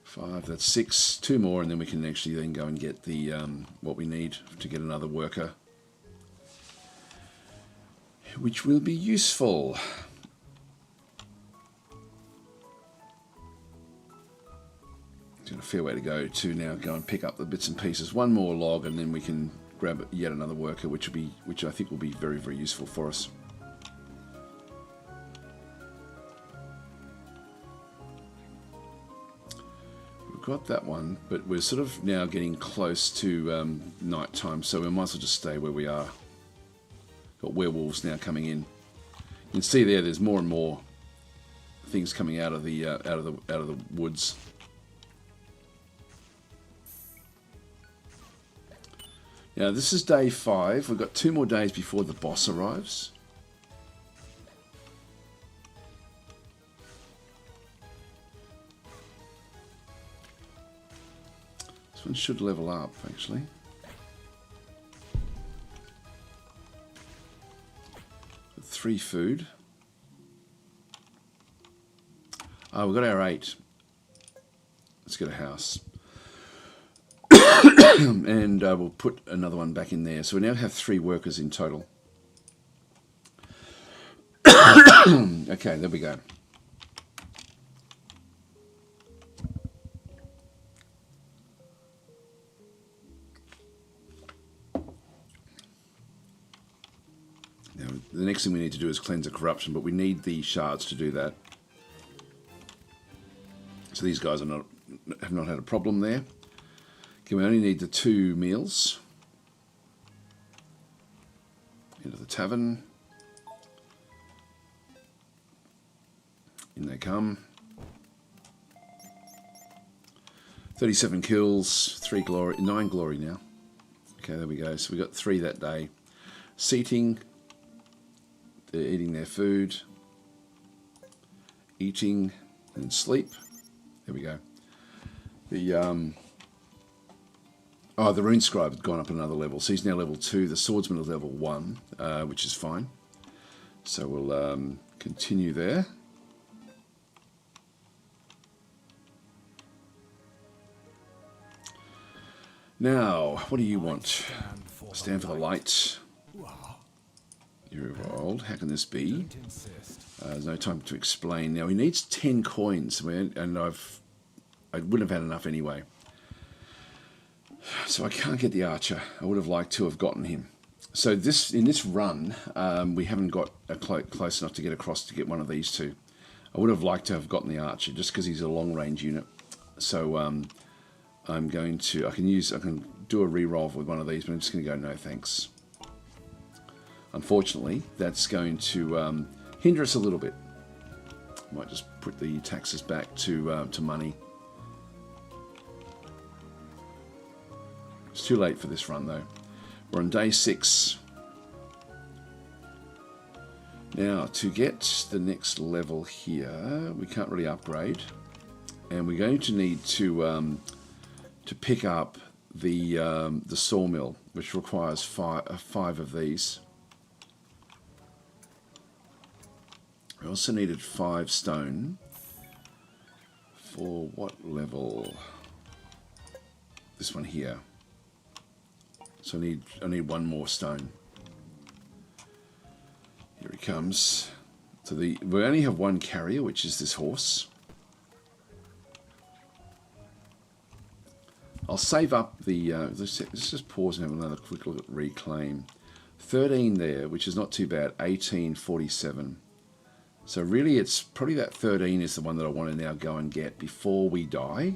5, that's 6. 2 more, and then we can actually then go and get the what we need to get another worker, which will be useful. It's got a fair way to go to now go and pick up the bits and pieces. 1 more log, and then we can grab yet another worker, which I think will be very, very useful for us. We've got that one, but we're sort of now getting close to night time, so we might as well just stay where we are. Got werewolves now coming in. You can see there's more and more things coming out of the woods. Now this is day 5. We've got 2 more days before the boss arrives. This one should level up actually. 3 food. Oh, we've got our 8. Let's get a house. And we'll put another one back in there. So we now have 3 workers in total. Okay, there we go. Now, the next thing we need to do is cleanse the corruption, but we need the shards to do that. So these guys have not had a problem there. Okay, we only need the 2 meals. Into the tavern. In they come. 37 kills, 3 glory, 9 glory now. Okay, there we go. So we got 3 that day. Seating. They're eating their food. Eating and sleep. There we go. The rune scribe had gone up another level, so he's now level 2. The swordsman is level 1, which is fine. So we'll continue there. Now, what do you want? Stand for the light. You're old. How can this be? There's no time to explain. Now, he needs 10 coins, and I wouldn't have had enough anyway. So I can't get the archer. I would have liked to have gotten him. So in this run, we haven't got close enough to get across to get one of these 2. I would have liked to have gotten the archer just because he's a long range unit. So I'm going to. I can do a reroll with one of these, but I'm just going to go no thanks. Unfortunately, that's going to hinder us a little bit. Might just put the taxes back to money. It's too late for this run though. We're on day 6. Now to get the next level here, we can't really upgrade, and we're going to need to pick up the sawmill, which requires 5 of these. We also needed 5 stone, For what level? This one here. So I need one more stone. Here he comes. So we only have one carrier, which is this horse. I'll save up the, let's just pause and have another quick look at reclaim. 13 there, which is not too bad, 1847. So really it's probably that 13 is the one that I want to now go and get before we die,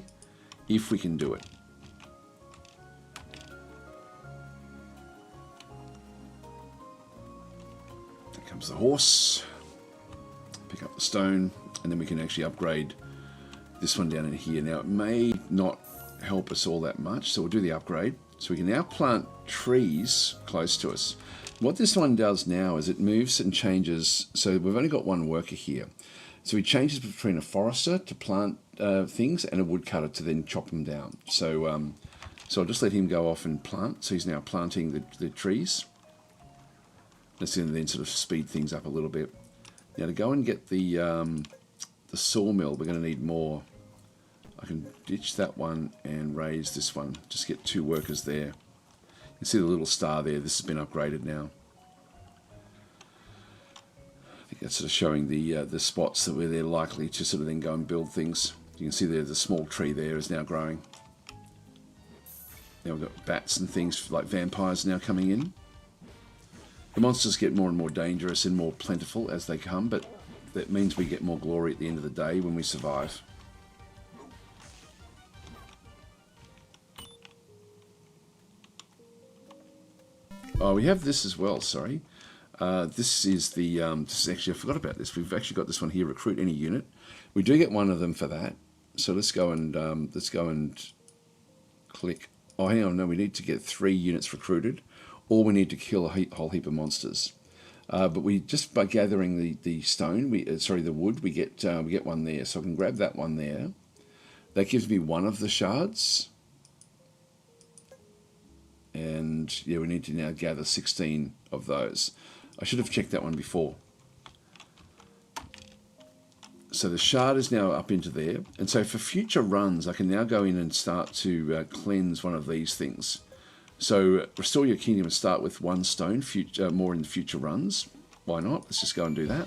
if we can do it. There comes the horse. Pick up the stone, and then we can actually upgrade this one down in here. Now it may not help us all that much, so we'll do the upgrade. So we can now plant trees close to us. What this one does now is it moves and changes. So we've only got one worker here. So he changes between a forester to plant things and a woodcutter to then chop them down. So so I'll just let him go off and plant. So he's now planting the trees. Let's then sort of speed things up a little bit. Now to go and get the sawmill, we're going to need more. I can ditch that one and raise this one. Just get 2 workers there. You can see the little star there. This has been upgraded now. I think that's sort of showing the spots that where they're likely to sort of then go and build things. You can see there the small tree there is now growing. Now we've got bats and things like vampires now coming in. The monsters get more and more dangerous and more plentiful as they come, but that means we get more glory at the end of the day when we survive. Oh, we have this as well, sorry. This is the, this is actually, I forgot about this. We've actually got this one here, recruit any unit. We do get one of them for that. So let's go and click. Oh, hang on, no, we need to get 3 units recruited, or we need to kill a whole heap of monsters. But we just by gathering the stone, the wood, we get one there. So I can grab that one there. That gives me one of the shards. And yeah, we need to now gather 16 of those. I should have checked that one before. So the shard is now up into there. And so for future runs, I can now go in and start to cleanse one of these things. So restore your kingdom and start with 1 stone, more in the future runs. Why not? Let's just go and do that.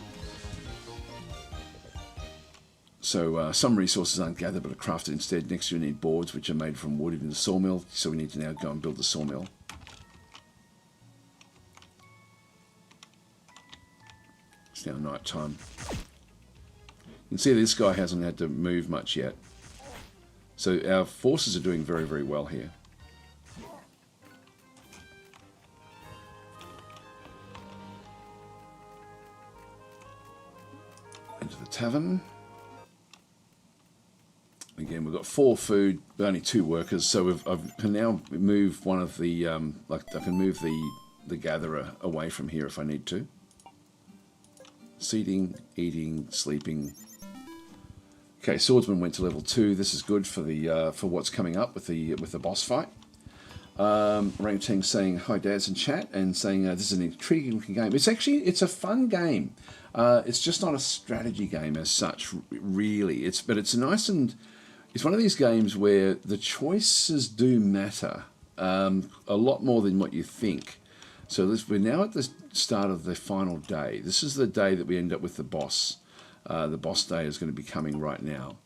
So some resources aren't gathered but are crafted instead. Next you need boards which are made from wood in the sawmill. So we need to now go and build the sawmill. It's now night time. You can see this guy hasn't had to move much yet. So our forces are doing very, very well here. Into the tavern. Again, we've got 4 food, but only 2 workers. So I can now move one of the, I can move the gatherer away from here if I need to. Seating, eating, sleeping. Okay, swordsman went to level 2. This is good for the for what's coming up with the boss fight. Orangutan saying hi, Daz, in chat, and saying this is an intriguing game. It's a fun game. It's just not a strategy game as such, really. But it's nice and it's one of these games where the choices do matter a lot more than what you think. So we're now at the start of the final day. This is the day that we end up with the boss. The boss day is going to be coming right now.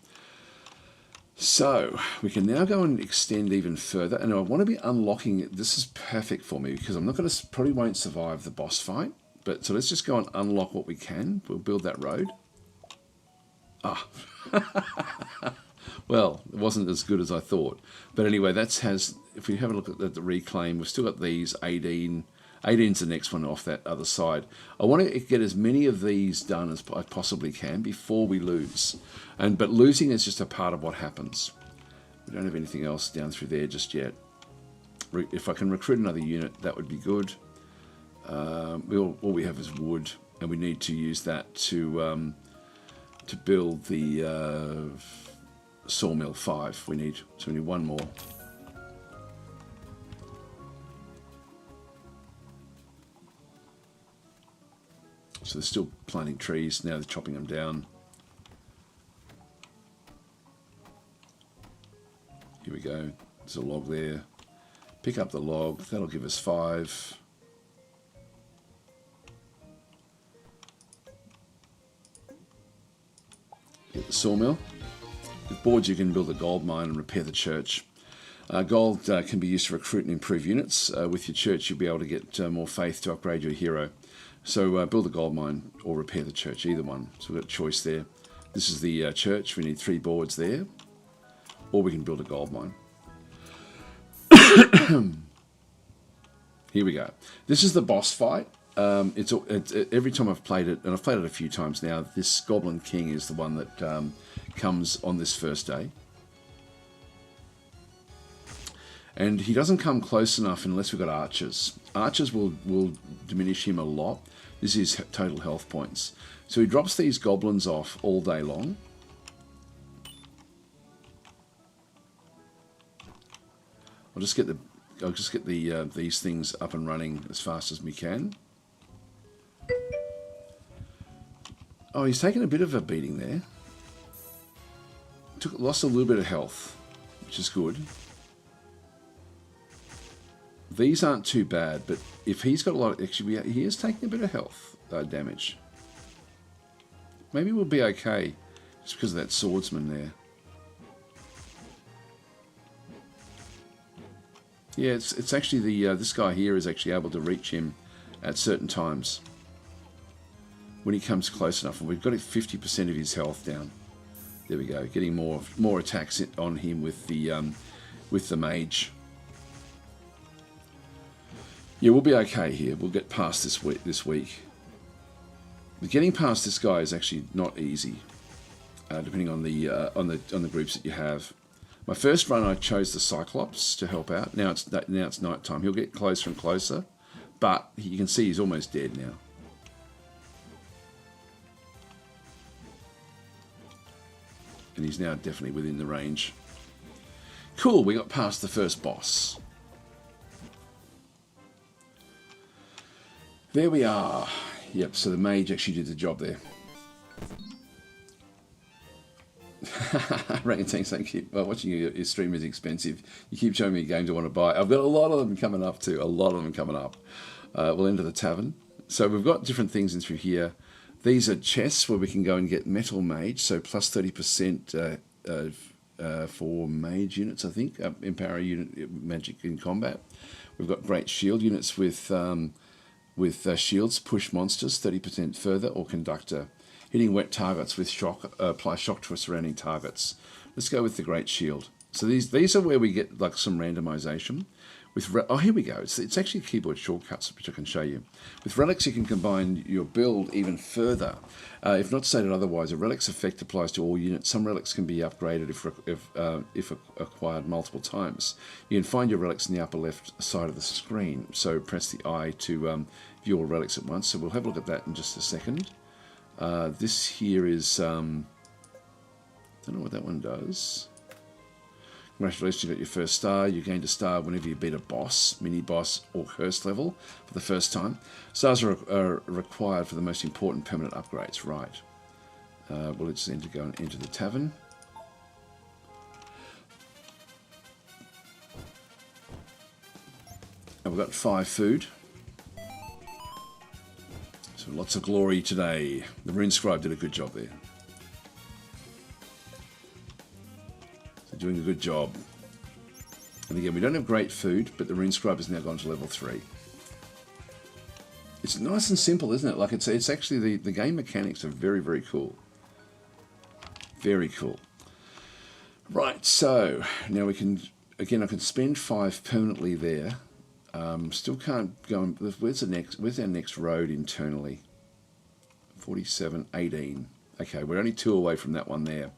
So we can now go and extend even further. And I want to be unlocking it. This is perfect for me because I'm not going to, probably won't survive the boss fight. But so let's just go and unlock what we can. We'll build that road. Ah. Well, it wasn't as good as I thought. But anyway, if we have a look at the reclaim, we've still got these 18. 18's the next one off that other side. I want to get as many of these done as I possibly can before we lose. But losing is just a part of what happens. We don't have anything else down through there just yet. If I can recruit another unit, that would be good. All we have is wood, and we need to use that to build the sawmill 5. We need 1 more. So they're still planting trees, now they're chopping them down. we go. There's a log there. Pick up the log. That'll give us 5. Get the sawmill. With boards you can build a gold mine and repair the church. Gold can be used to recruit and improve units. With your church you'll be able to get more faith to upgrade your hero. So build a gold mine or repair the church, either one. So we've got a choice there. This is the church. We need 3 boards there. Or we can build a gold mine. Here we go. This is the boss fight. It's every time I've played it, and I've played it a few times now, this Goblin King is the one that comes on this first day. And he doesn't come close enough unless we've got archers. Archers will diminish him a lot. This is total health points. So he drops these goblins off all day long. I'll just get these things up and running as fast as we can. Oh, he's taken a bit of a beating there. Lost a little bit of health, which is good. These aren't too bad, but if he's got a lot of... Actually, he is taking a bit of health damage. Maybe we'll be okay, just because of that swordsman there. Yeah, it's actually the this guy here is actually able to reach him at certain times when he comes close enough, and we've got 50% of his health down. There we go, getting more attacks on him with the mage. Yeah, we'll be okay here. We'll get past this week. But getting past this guy is actually not easy, depending on the groups that you have. My first run, I chose the Cyclops to help out. Now it's night time. He'll get closer and closer, but you can see he's almost dead now. And he's now definitely within the range. Cool, we got past the first boss. There we are. Yep, so the mage actually did the job there. Rangatang, thank you. Well, watching your stream is expensive. You keep showing me games I want to buy. I've got a lot of them coming up too. A lot of them coming up. We'll enter the tavern. So we've got different things in through here. These are chests where we can go and get metal mage. So plus 30% for mage units, I think. Empower unit magic in combat. We've got great shield units with shields, push monsters 30% further, or conductor. Hitting wet targets with shock, apply shock to surrounding targets. Let's go with the Great Shield. So these are where we get like some randomization. Oh, here we go. It's actually keyboard shortcuts, which I can show you. With relics, you can combine your build even further. If not stated otherwise, a relic's effect applies to all units. Some relics can be upgraded if acquired multiple times. You can find your relics in the upper left side of the screen. So press the I to view all relics at once. So we'll have a look at that in just a second. This here is, don't know what that one does. Congratulations, you got your first star. You gained a star whenever you beat a boss, mini-boss, or curse level for the first time. Stars are required for the most important permanent upgrades, right. Well, let's then go and enter the tavern. And we've got 5 food. So lots of glory today. The Rune Scribe did a good job there. Doing a good job. And again, we don't have great food, but the Rune Scribe has now gone to level 3. It's nice and simple, isn't it? Like it's actually the game mechanics are very, very cool. Very cool. Right, so now we can again I can spend 5 permanently there. Still can't go. Where's our next road internally? 47, 18. Okay, we're only 2 away from that one there.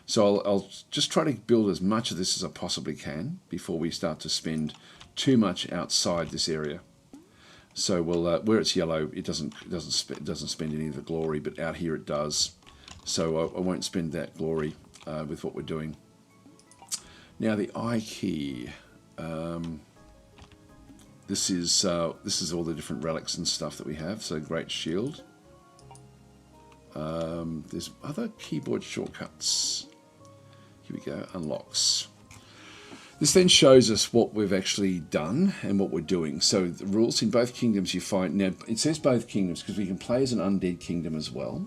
So I'll just try to build as much of this as I possibly can before we start to spend too much outside this area. So we'll where it's yellow, it doesn't spend any of the glory, but out here it does. So I won't spend that glory with what we're doing. Now the I key. This is all the different relics and stuff that we have. So Great Shield. There's other keyboard shortcuts. Here we go, unlocks. This then shows us what we've actually done and what we're doing. So the rules in both kingdoms you find, now it says both kingdoms because we can play as an undead kingdom as well.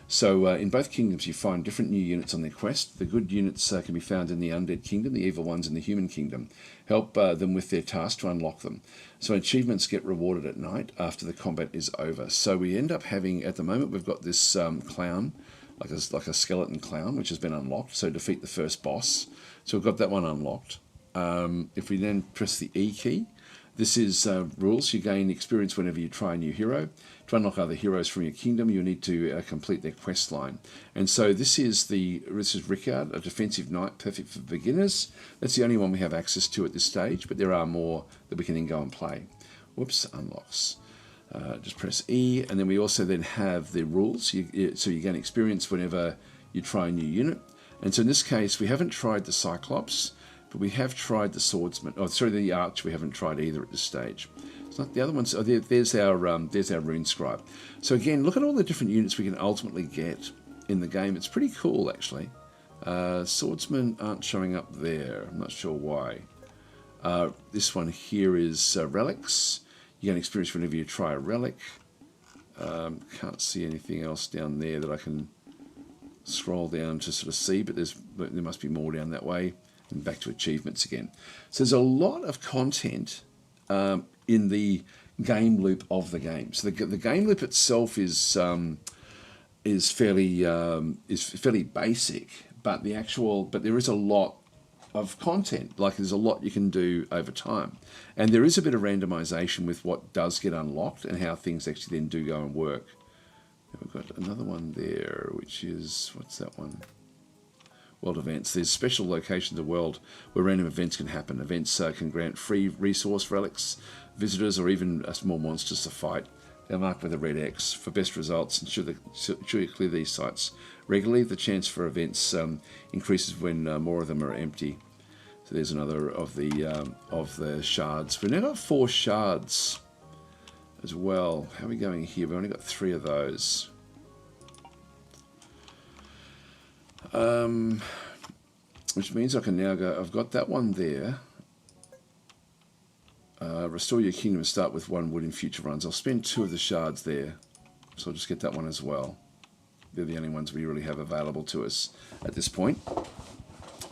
So in both kingdoms you find different new units on their quest. The good units can be found in the undead kingdom, the evil ones in the human kingdom. Help them with their task to unlock them. So achievements get rewarded at night after the combat is over. So we end up having, at the moment we've got this clown, like a skeleton clown, which has been unlocked. So defeat the first boss. So we've got that one unlocked. If we then press the E key, this is rules. You gain experience whenever you try a new hero. To unlock other heroes from your kingdom, you need to complete their quest line. And so this is Rickard, a defensive knight, perfect for beginners. That's the only one we have access to at this stage, but there are more that we can then go and play. Whoops, unlocks. Just press E, and then we also then have the rules. So you gain experience whenever you try a new unit. And so in this case, we haven't tried the Cyclops, but we have tried the swordsman. Oh, sorry, the arch. We haven't tried either at this stage. It's not the other ones. Oh, there's our rune scribe. So again, look at all the different units we can ultimately get in the game. It's pretty cool, actually. Swordsmen aren't showing up there. I'm not sure why. This one here is relics. You get experience whenever you try a relic. Can't see anything else down there that I can scroll down to sort of see, but there must be more down that way. And back to achievements again. So there's a lot of content in the game loop of the game. So the game loop itself is fairly basic, but there is a lot of content. Like there's a lot you can do over time, and there is a bit of randomization with what does get unlocked and how things actually then do go and work. We've got another one there, which is, what's that one? World events. There's special locations of the world where random events can happen. Events can grant free resource relics, visitors, or even small monsters to fight. They're marked with a red X. For best results, ensure you clear these sites regularly. The chance for events increases when more of them are empty. So there's another of the shards. We've now got 4 shards as well. How are we going here? We've only got 3 of those. Which means I can now go, I've got that one there. Restore your kingdom and start with 1 wood in future runs. I'll spend 2 of the shards there. So I'll just get that one as well. They're the only ones we really have available to us at this point,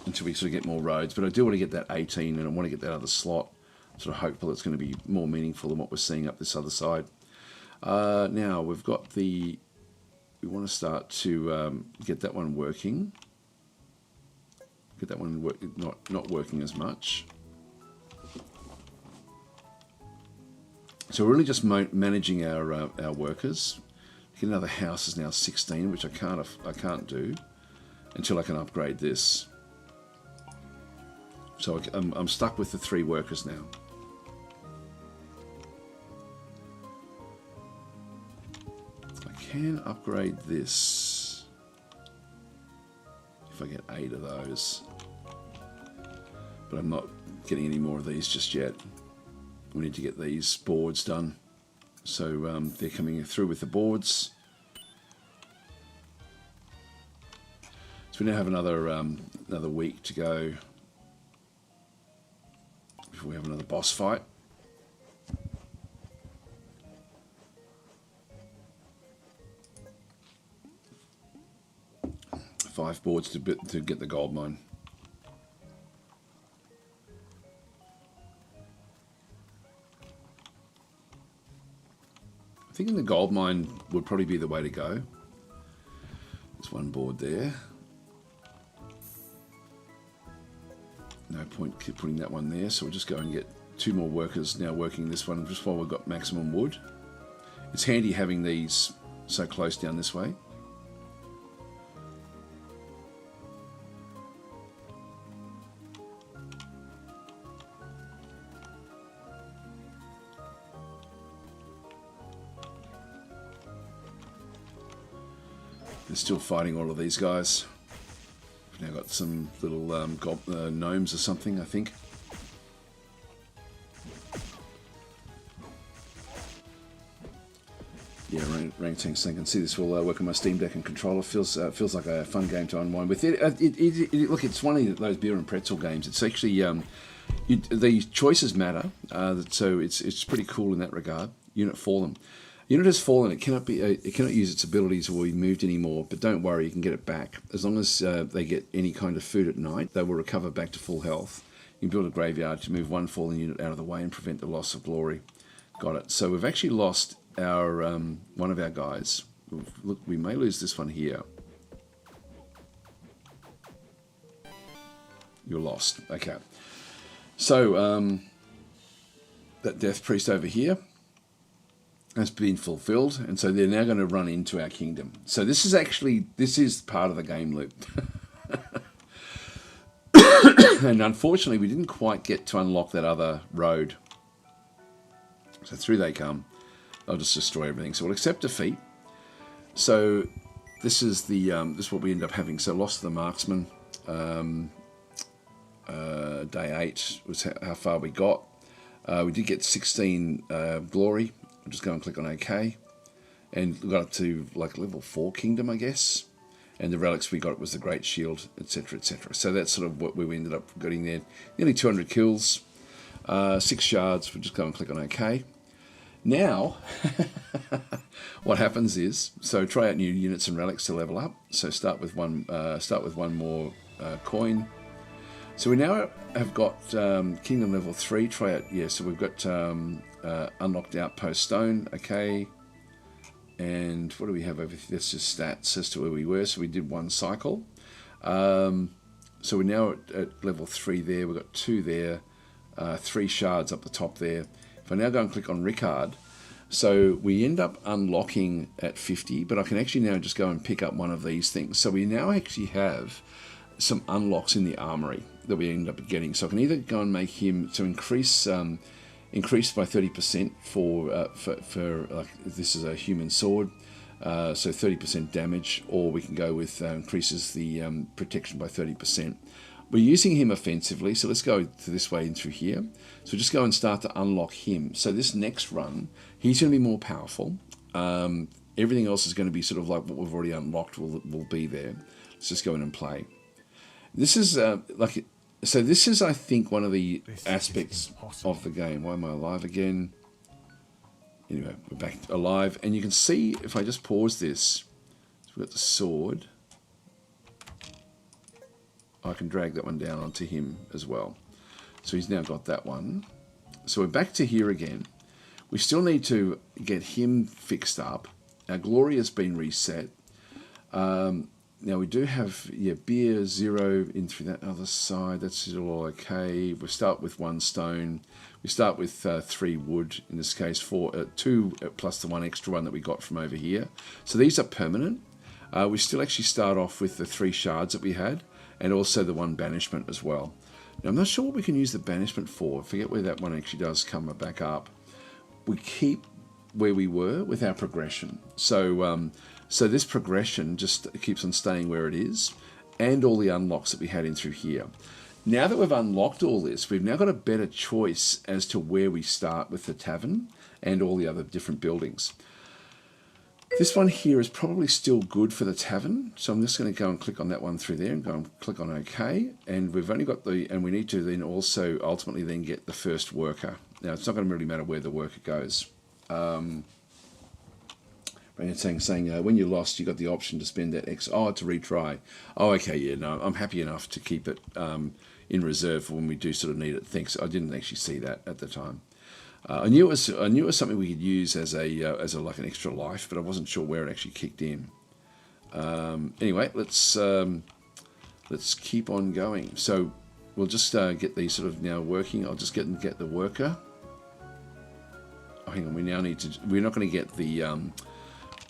until we sort of get more roads. But I do want to get that 18, and I want to get that other slot. I'm sort of hopeful it's going to be more meaningful than what we're seeing up this other side. Now we've got we want to start to get that one working. Get that one not working as much. So we're really just managing our workers. Get another house is now 16, which I can't do until I can upgrade this. So I'm stuck with the 3 workers now. I can upgrade this if I get 8 of those, but I'm not getting any more of these just yet. We need to get these boards done. So they're coming through with the boards. So we now have another week to go before we have another boss fight. Five boards to get the gold mine. I think in the gold mine would probably be the way to go. There's 1 board there. No point putting that one there, so we'll just go and get 2 more workers now working this one just while we've got maximum wood. It's handy having these so close down this way. They're still fighting all of these guys. We've now got some little gnomes or something, I think. Yeah, Orangutan Sling. I can see this will work on my Steam Deck and controller. Feels like a fun game to unwind with. Look, it's one of those beer and pretzel games. It's actually the choices matter, so it's pretty cool in that regard. Unit fallen. Unit has fallen. It cannot use its abilities or be moved anymore. But don't worry, you can get it back as long as they get any kind of food at night. They will recover back to full health. You can build a graveyard to move one fallen unit out of the way and prevent the loss of glory. Got it. So we've actually lost our one of our guys. Look, we may lose this one here. You're lost. Okay. So that Death Priest over here has been fulfilled, and so they're now going to run into our kingdom. So this is part of the game loop. And unfortunately, we didn't quite get to unlock that other road. So through they come. They'll just destroy everything. So we'll accept defeat. So this is this is what we end up having. So lost the marksman. Day 8 was how far we got. We did get 16 glory. We'll just go and click on OK. And we got up to like level 4 kingdom, I guess. And the relics we got was the Great Shield, etc., etc. So that's sort of what we ended up getting there. Nearly 200 kills, 6 shards. We'll just go and click on OK. Now, what happens is, so try out new units and relics to level up. So start with one more coin. So we now have got Kingdom level 3. Try out, yeah. So we've got unlocked Outpost Stone. Okay. And what do we have over here? That's just stats as to where we were. So we did one cycle. So we're now at level 3 there. We've got 2 there. 3 shards up the top there. If I now go and click on Ricard, so we end up unlocking at 50, but I can actually now just go and pick up one of these things. So we now actually have some unlocks in the armory that we end up getting. So I can either go and make him to increase by 30% for like this is a human sword, so 30% damage, or we can go with increases the protection by 30%. We're using him offensively, so let's go to this way and through here. So just go and start to unlock him. So this next run, he's going to be more powerful. Everything else is going to be sort of like what we've already unlocked will be there. Let's just go in and play. This is this is, I think, one of the aspects of the game. Why am I alive again? Anyway, we're back alive. And you can see, if I just pause this, so we've got the sword. I can drag that one down onto him as well. So he's now got that one. So we're back to here again. We still need to get him fixed up. Our glory has been reset. Now we do have, beer 0 in through that other side. That's all okay. We start with 1 stone. We start with 3 wood, in this case 2 plus the 1 extra one that we got from over here. So these are permanent. We still actually start off with the 3 shards that we had, and also the 1 banishment as well. Now I'm not sure what we can use the banishment for. I forget where that one actually does come back up. We keep where we were with our progression. So so this progression just keeps on staying where it is, and all the unlocks that we had in through here. Now that we've unlocked all this, we've now got a better choice as to where we start with the tavern and all the other different buildings. This one here is probably still good for the tavern, so I'm just going to go and click on that one through there and go and click on OK. And we've only got and we need to then also ultimately then get the first worker. Now it's not going to really matter where the worker goes. It's saying when you're lost, you got the option to spend that to retry. Oh, okay, yeah, no, I'm happy enough to keep it in reserve for when we do sort of need it. Thanks, I didn't actually see that at the time. I knew it was something we could use as a like an extra life, but I wasn't sure where it actually kicked in. Anyway, let's keep on going. So we'll just get these sort of now working. I'll just get the worker. Oh, hang on, we now need to. We're not going to get the.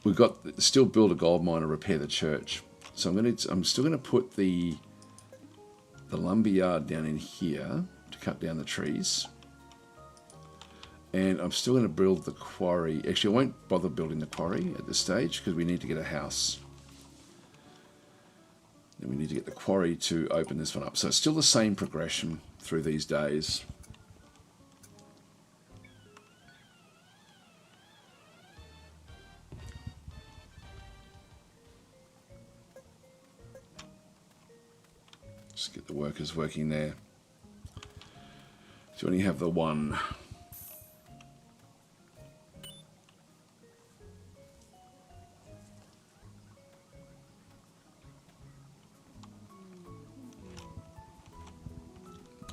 We've got still build a gold mine or repair the church. So I'm still going to put the lumberyard down in here to cut down the trees. And I'm still going to build the quarry. Actually, I won't bother building the quarry at this stage because we need to get a house. And we need to get the quarry to open this one up. So it's still the same progression through these days. Just get the workers working there. So we only have the one.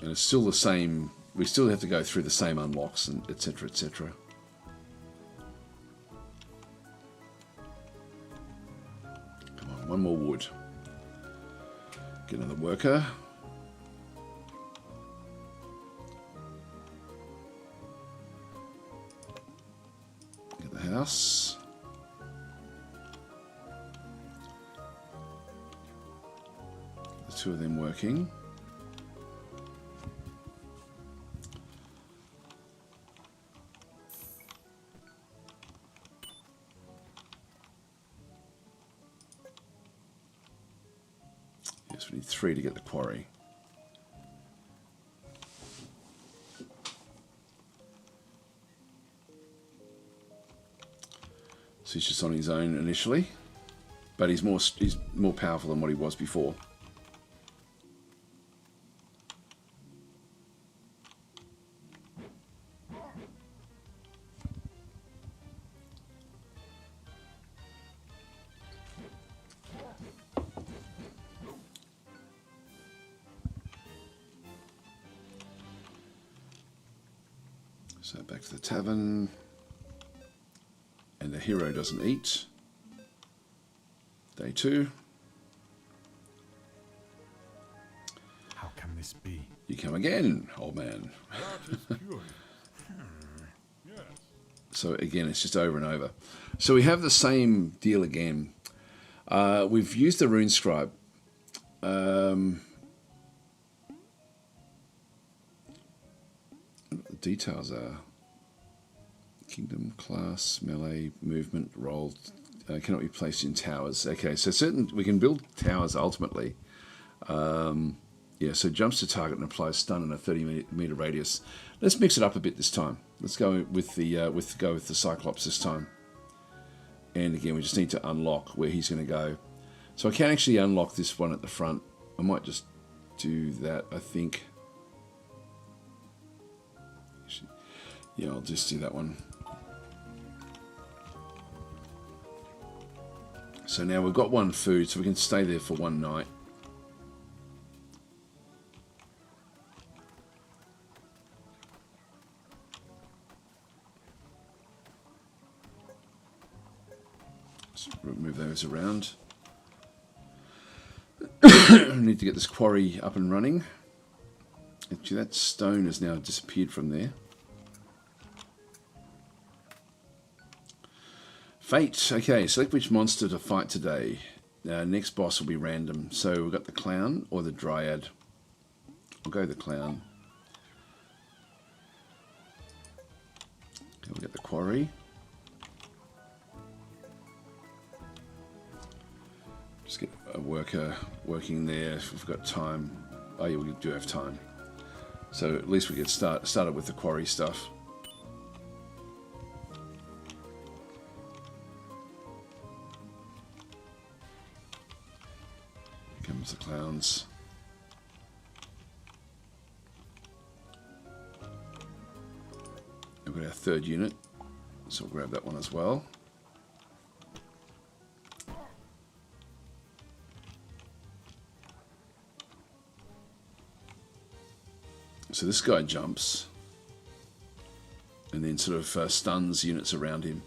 And it's still the same. We still have to go through the same unlocks and etc. etc. Come on, one more wood. Get another worker. Get the house. The two of them working. Yes, we need 3 to get the quarry. So he's just on his own initially, but he's more powerful than what he was before. So back to the tavern. And the hero doesn't eat. Day 2. How can this be? You come again, old man. That is curious. Yes. So again, it's just over and over. So we have the same deal again. We've used the rune scribe. The details are kingdom, class, melee, movement, roll, cannot be placed in towers. Okay, so we can build towers ultimately. Yeah, so jumps to target and applies stun in a 30-meter radius. Let's mix it up a bit this time. Let's go with the Cyclops this time. And again, we just need to unlock where he's going to go. So I can actually unlock this one at the front. I might just do that, I think. Yeah, I'll just do that one. So now we've got 1 food, so we can stay there for 1 night. Let's move those around. Need to get this quarry up and running. Actually, that stone has now disappeared from there. Fate. Okay, select which monster to fight today. Next boss will be random. So we've got the clown or the dryad. I'll go the clown. Okay, we'll get the quarry. Just get a worker working there if we've got time. Oh yeah, we do have time. So at least we get started with the quarry stuff. Comes the clowns. We've got our 3rd unit, so we'll grab that one as well. So this guy jumps and then sort of stuns units around him.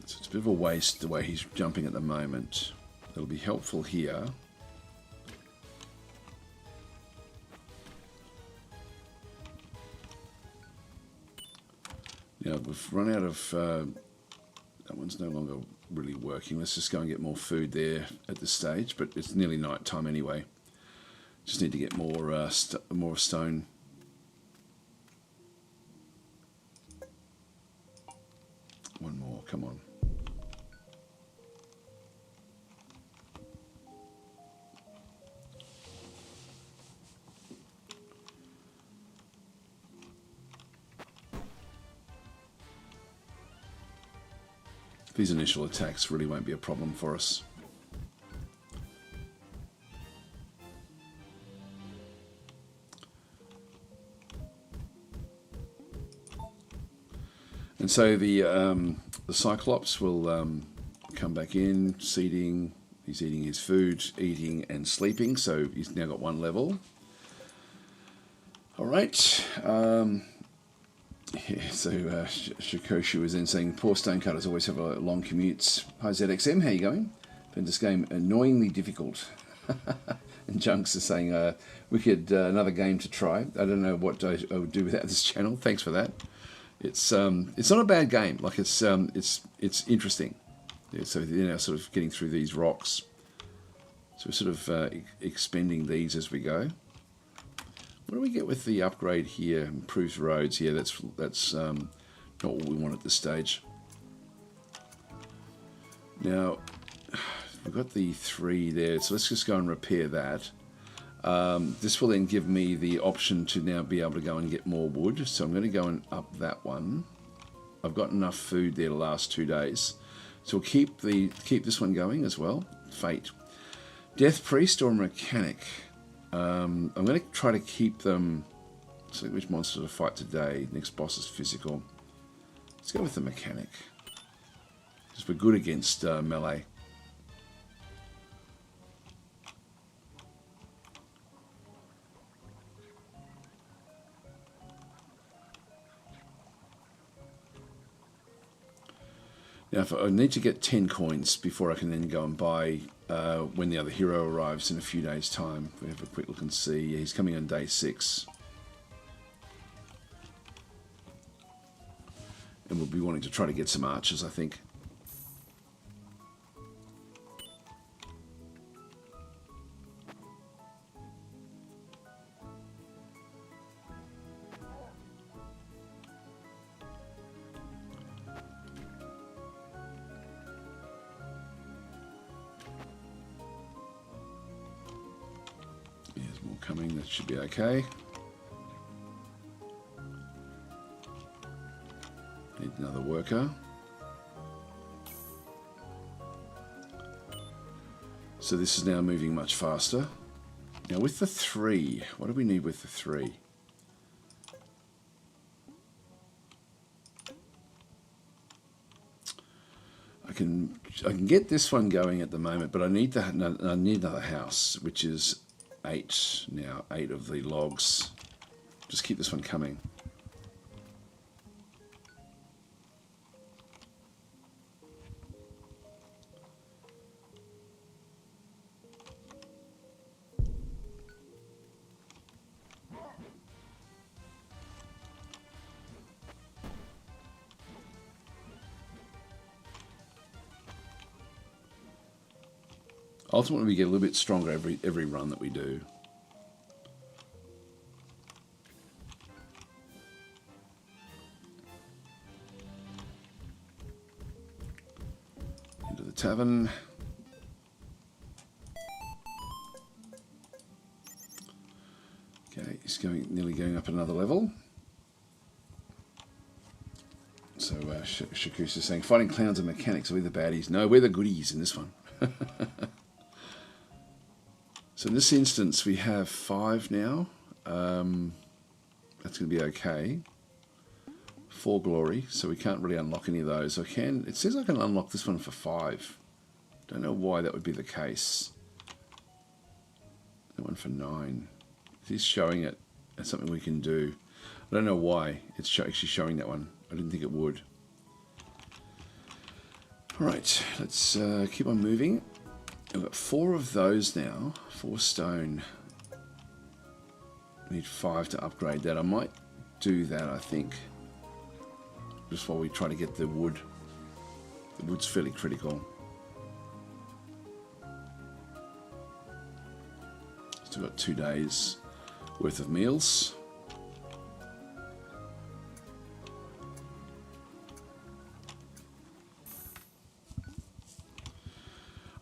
So it's a bit of a waste the way he's jumping at the moment. It'll be helpful here. Now we've run out of, that one's no longer really working. Let's just go and get more food there at this stage, but it's nearly night time anyway. Just need to get more stone. One more, come on. These initial attacks really won't be a problem for us. And so the Cyclops will come back in, seeding. He's eating his food, eating and sleeping. So he's now got 1 level. All right. Yeah, so Shikoshu was then saying, poor stonecutters always have long commutes. Hi ZXM, how you going? Found this game annoyingly difficult. And Junks is saying, we could another game to try. I don't know what I would do without this channel. Thanks for that. It's not a bad game. Like it's interesting. Yeah, so you know, sort of getting through these rocks. So we're sort of expending these as we go. What do we get with the upgrade here? Improves roads. Yeah, that's not what we want at this stage. Now we've got the 3 there, so let's just go and repair that. This will then give me the option to now be able to go and get more wood. So I'm going to go and up that one. I've got enough food there to last 2 days, so we'll keep this one going as well. Fate, Death Priest or Mechanic. I'm going to try to keep them. See which monster to fight today. Next boss is physical. Let's go with the Mechanic, because we're good against melee. Now, if I need to get 10 coins before I can then go and buy when the other hero arrives in a few days' time. We have a quick look and see. Yeah, he's coming on day 6. And we'll be wanting to try to get some archers, I think. Coming, that should be okay. Need another worker. So this is now moving much faster. Now with the 3, what do we need with the 3? I can get this one going at the moment, but I need another house, which is 8 now, 8 of the logs. Just keep this one coming. Ultimately, we get a little bit stronger every run that we do. Into the tavern. Okay, he's nearly going up another level. So Shakus is saying, fighting clowns and mechanics, are we the baddies? No, we're the goodies in this one. So in this instance, we have 5 now. That's going to be okay. 4 glory, so we can't really unlock any of those. It says I can unlock this one for 5. Don't know why that would be the case. That one for 9. It is showing it as something we can do. I don't know why it's actually showing that one. I didn't think it would. Alright, let's keep on moving. I've got 4 of those now. 4 stone. I need 5 to upgrade that. I might do that, I think. Just while we try to get the wood. The wood's fairly critical. Still got 2 days worth of meals.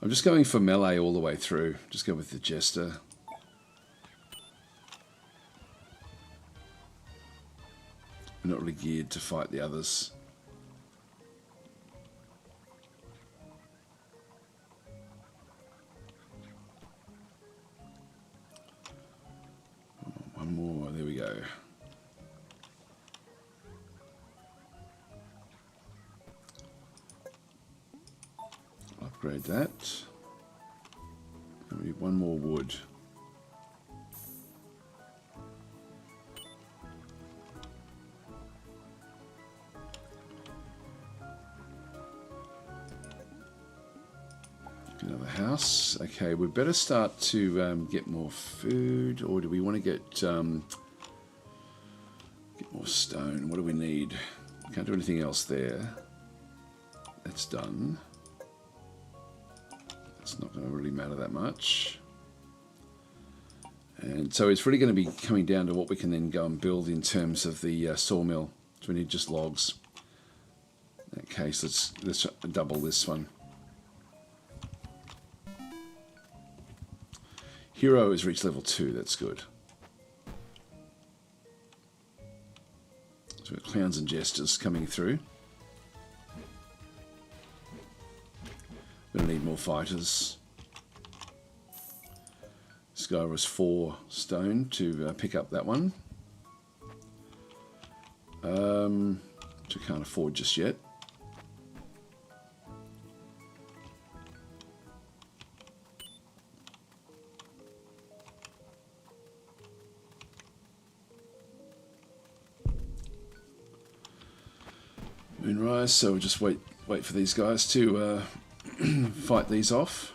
I'm just going for melee all the way through. Just go with the Jester. I'm not really geared to fight the others. upgrade that. And we need one more wood. Another house. Okay, we better start to get more food, or do we want to get more stone? What do we need? Can't do anything else there. That's done. It's not going to really matter that much. And so it's really going to be coming down to what we can then go and build in terms of the sawmill. So we need just logs. In that case, let's double this one. Hero has reached level 2, that's good. So we've got clowns and jesters coming through. We're going to need more fighters. This guy was 4 stone to pick up that one. Which I can't afford just yet. Moonrise, so we'll just wait for these guys to fight these off.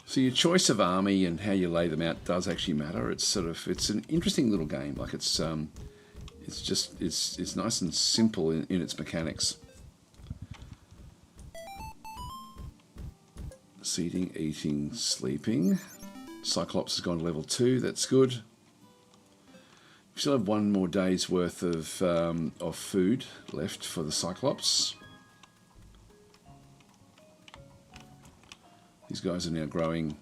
So your choice of army and how you lay them out does actually matter. It's an interesting little game. Like it's nice and simple in its mechanics. Seating, eating, sleeping. Cyclops has gone to level 2. That's good. We still have one more day's worth of food left for the Cyclops. These guys are now growing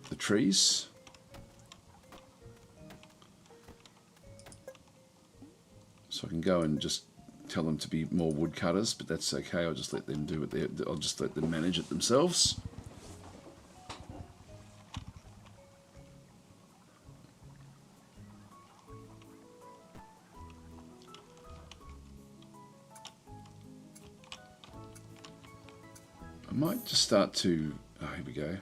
the trees. So I can go and just tell them to be more woodcutters, but that's okay. I'll just let them do it. I'll just let them manage it themselves. I might just start to... Oh, here we go.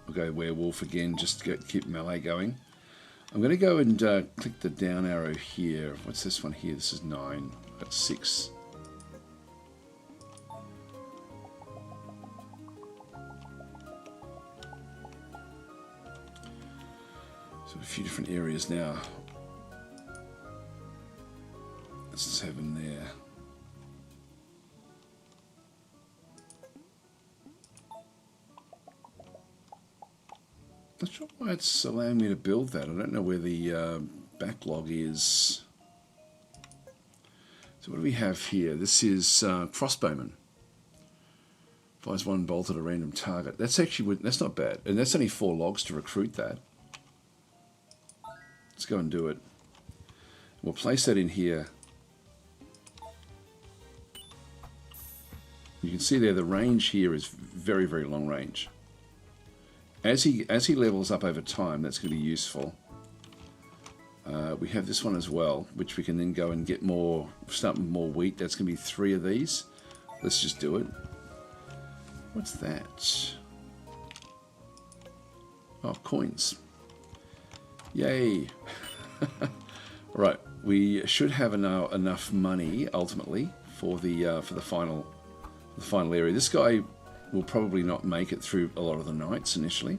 I'll go werewolf again, just to keep melee going. I'm going to go and click the down arrow here. What's this one here? This is 9. That's 6. So a few different areas now. That's 7 there. Not sure why it's allowing me to build that. I don't know where the backlog is. So what do we have here? This is crossbowman. Fires 1 bolt at a random target. That's actually, that's not bad. And that's only 4 logs to recruit that. Let's go and do it. We'll place that in here. You can see there the range here is very, very long range. As he levels up over time, that's going to be useful. We have this one as well, which we can then go and get more, start with more wheat. That's going to be 3 of these. Let's just do it. What's that? Oh, coins. Yay. Right, we should have enough money ultimately for the final area. This guy will probably not make it through a lot of the nights initially.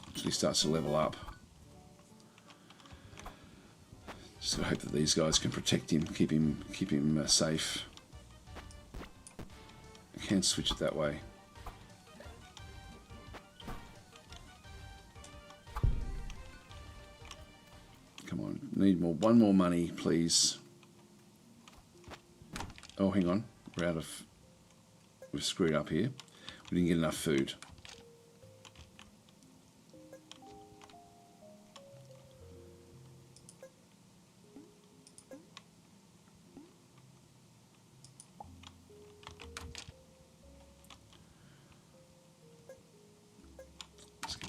Until he starts to level up. Just gotta hope that these guys can protect him, keep him safe. I can't switch it that way. Come on, need more. One more money, please. Oh, hang on. We've screwed up here. We didn't get enough food.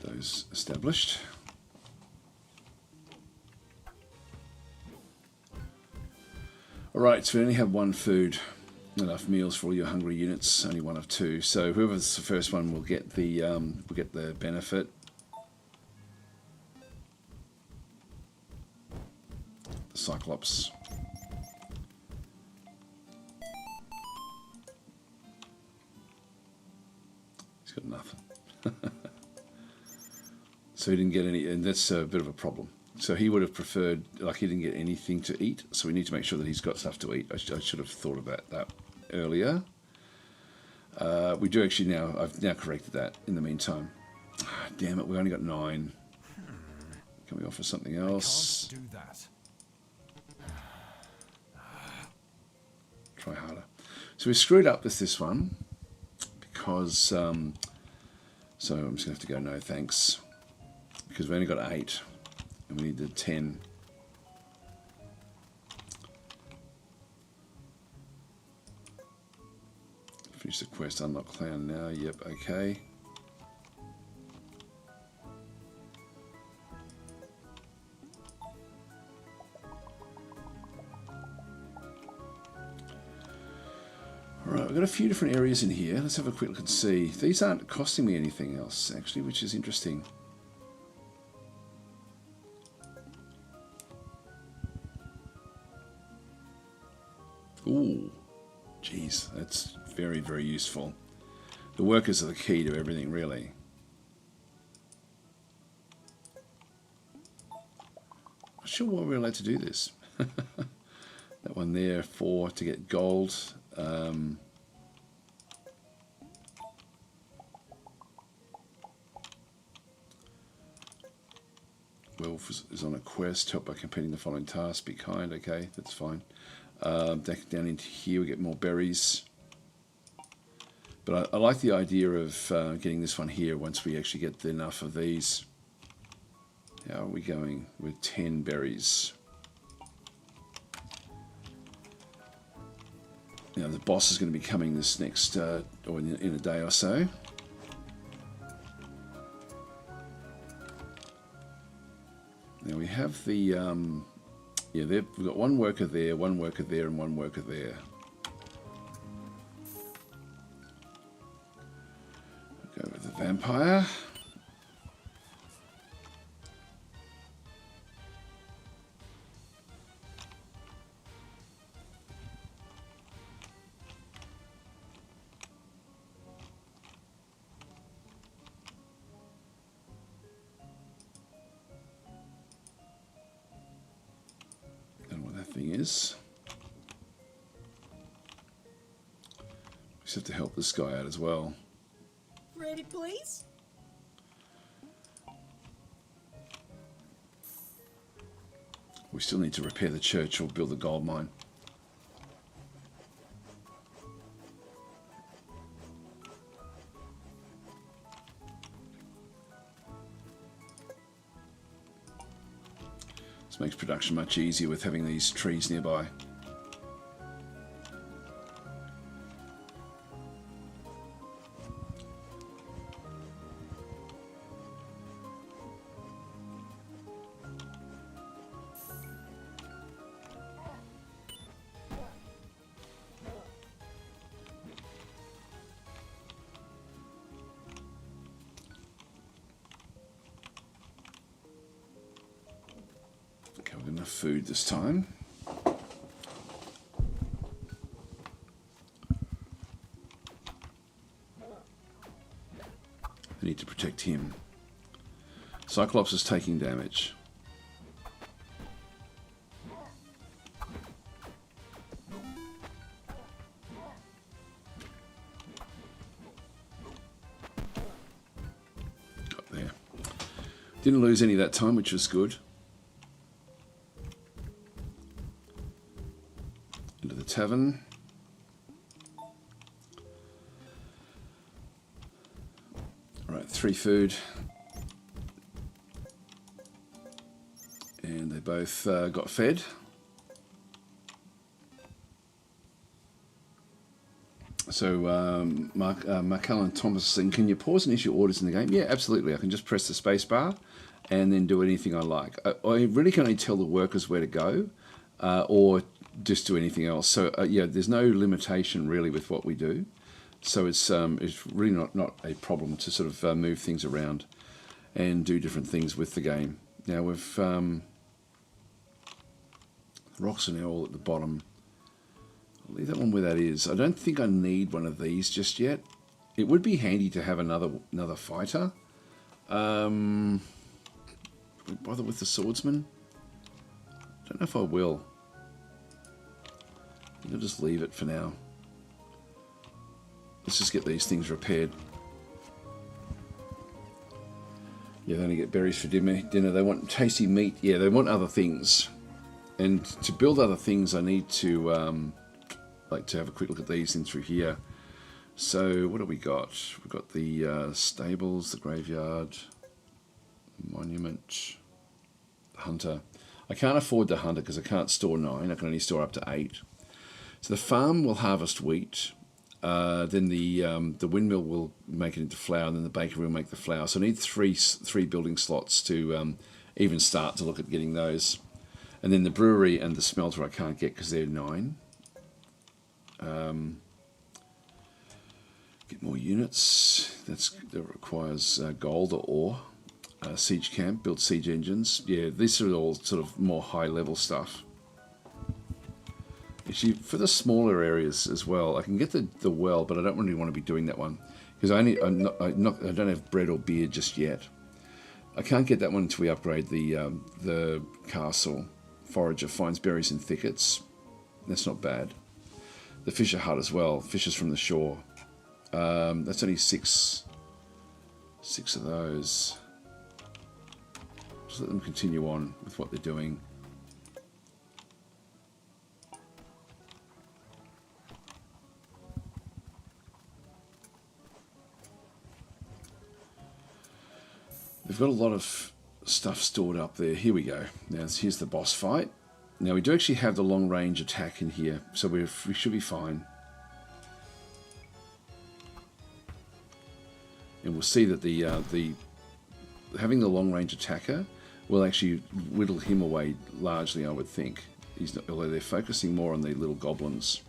those established. Alright, so we only have one food. Enough meals for all your hungry units, only one of two. So whoever's the first one will get the benefit. The Cyclops. He's got nothing. So he didn't get any, and that's a bit of a problem. So he would have preferred, like he didn't get anything to eat, so we need to make sure that he's got stuff to eat. I should have thought about that earlier. We do actually now, I've now corrected that in the meantime. Damn it, we only got 9. Can we offer something else? Can't do that. Try harder. So we screwed up with this one because, so I'm just going to have to go no thanks because we only got 8 and we needed 10. Finish the quest, unlock clown now. Yep, okay. Alright, we've got a few different areas in here. Let's have a quick look and see. These aren't costing me anything else, actually, which is interesting. Ooh, geez, that's very, very useful. The workers are the key to everything, really. Not sure why we're allowed to do this. That one there, 4 to get gold. Wolf is on a quest. Help by completing the following tasks. Be kind. Okay, that's fine. Down into here we get more berries. But I like the idea of getting this one here once we actually get enough of these. How are we going with 10 berries? Now the boss is going to be coming this next, or in a day or so. Now we have the, yeah, we've got one worker there, and one worker there. Go with the vampire. Is. We just have to help this guy out as well. Ready, please? We still need to repair the church or build a gold mine. Makes production much easier with having these trees nearby. Enough food this time. I need to protect him. Cyclops is taking damage. Got there. Didn't lose any that time, which was good. Tavern. Alright, 3 food. And they both got So Mark Thomas saying, can you pause and issue orders in the game? Yeah, absolutely. I can just press the space bar and then do anything I like. I really can only tell the workers where to go or just do anything else. So yeah, there's no limitation really with what we do. So it's really not a problem to sort of move things around and do different things with the game. Now we've rocks are now all at the bottom. I'll leave that one where that is. I don't think I need one of these just yet. It would be handy to have another fighter. Bother with the swordsman? Don't know if I will. I'll just leave it for now. Let's just get these things repaired. Yeah, they only get berries for dinner. They want tasty meat. Yeah, they want other things. And to build other things, I need to like to have a quick look at these things through here. So what do we got? We've got the stables, the graveyard, the monument, the hunter. I can't afford the hunter because I can't store 9. I can only store up to 8. So the farm will harvest wheat. Then the windmill will make it into flour, and then the bakery will make the flour. So I need three building slots to even start to look at getting those. And then the brewery and the smelter I can't get because they're 9. Get more units. That requires gold or ore. Siege camp, build siege engines. Yeah, these are all sort of more high level stuff. Actually, for the smaller areas as well, I can get the well, but I don't really want to be doing that one because I don't have bread or beer just yet. I can't get that one until we upgrade the castle. Forager finds berries in thickets. That's not bad. The fisher hut as well. Fishes from the shore. That's only 6 of those. Just let them continue on with what they're doing. They've got a lot of stuff stored up there. Here we go. Now here's the boss fight. Now we do actually have the long range attack in here, so we should be fine. And we'll see that the having the long range attacker will actually whittle him away largely, I would think. He's not, although they're focusing more on the little goblins.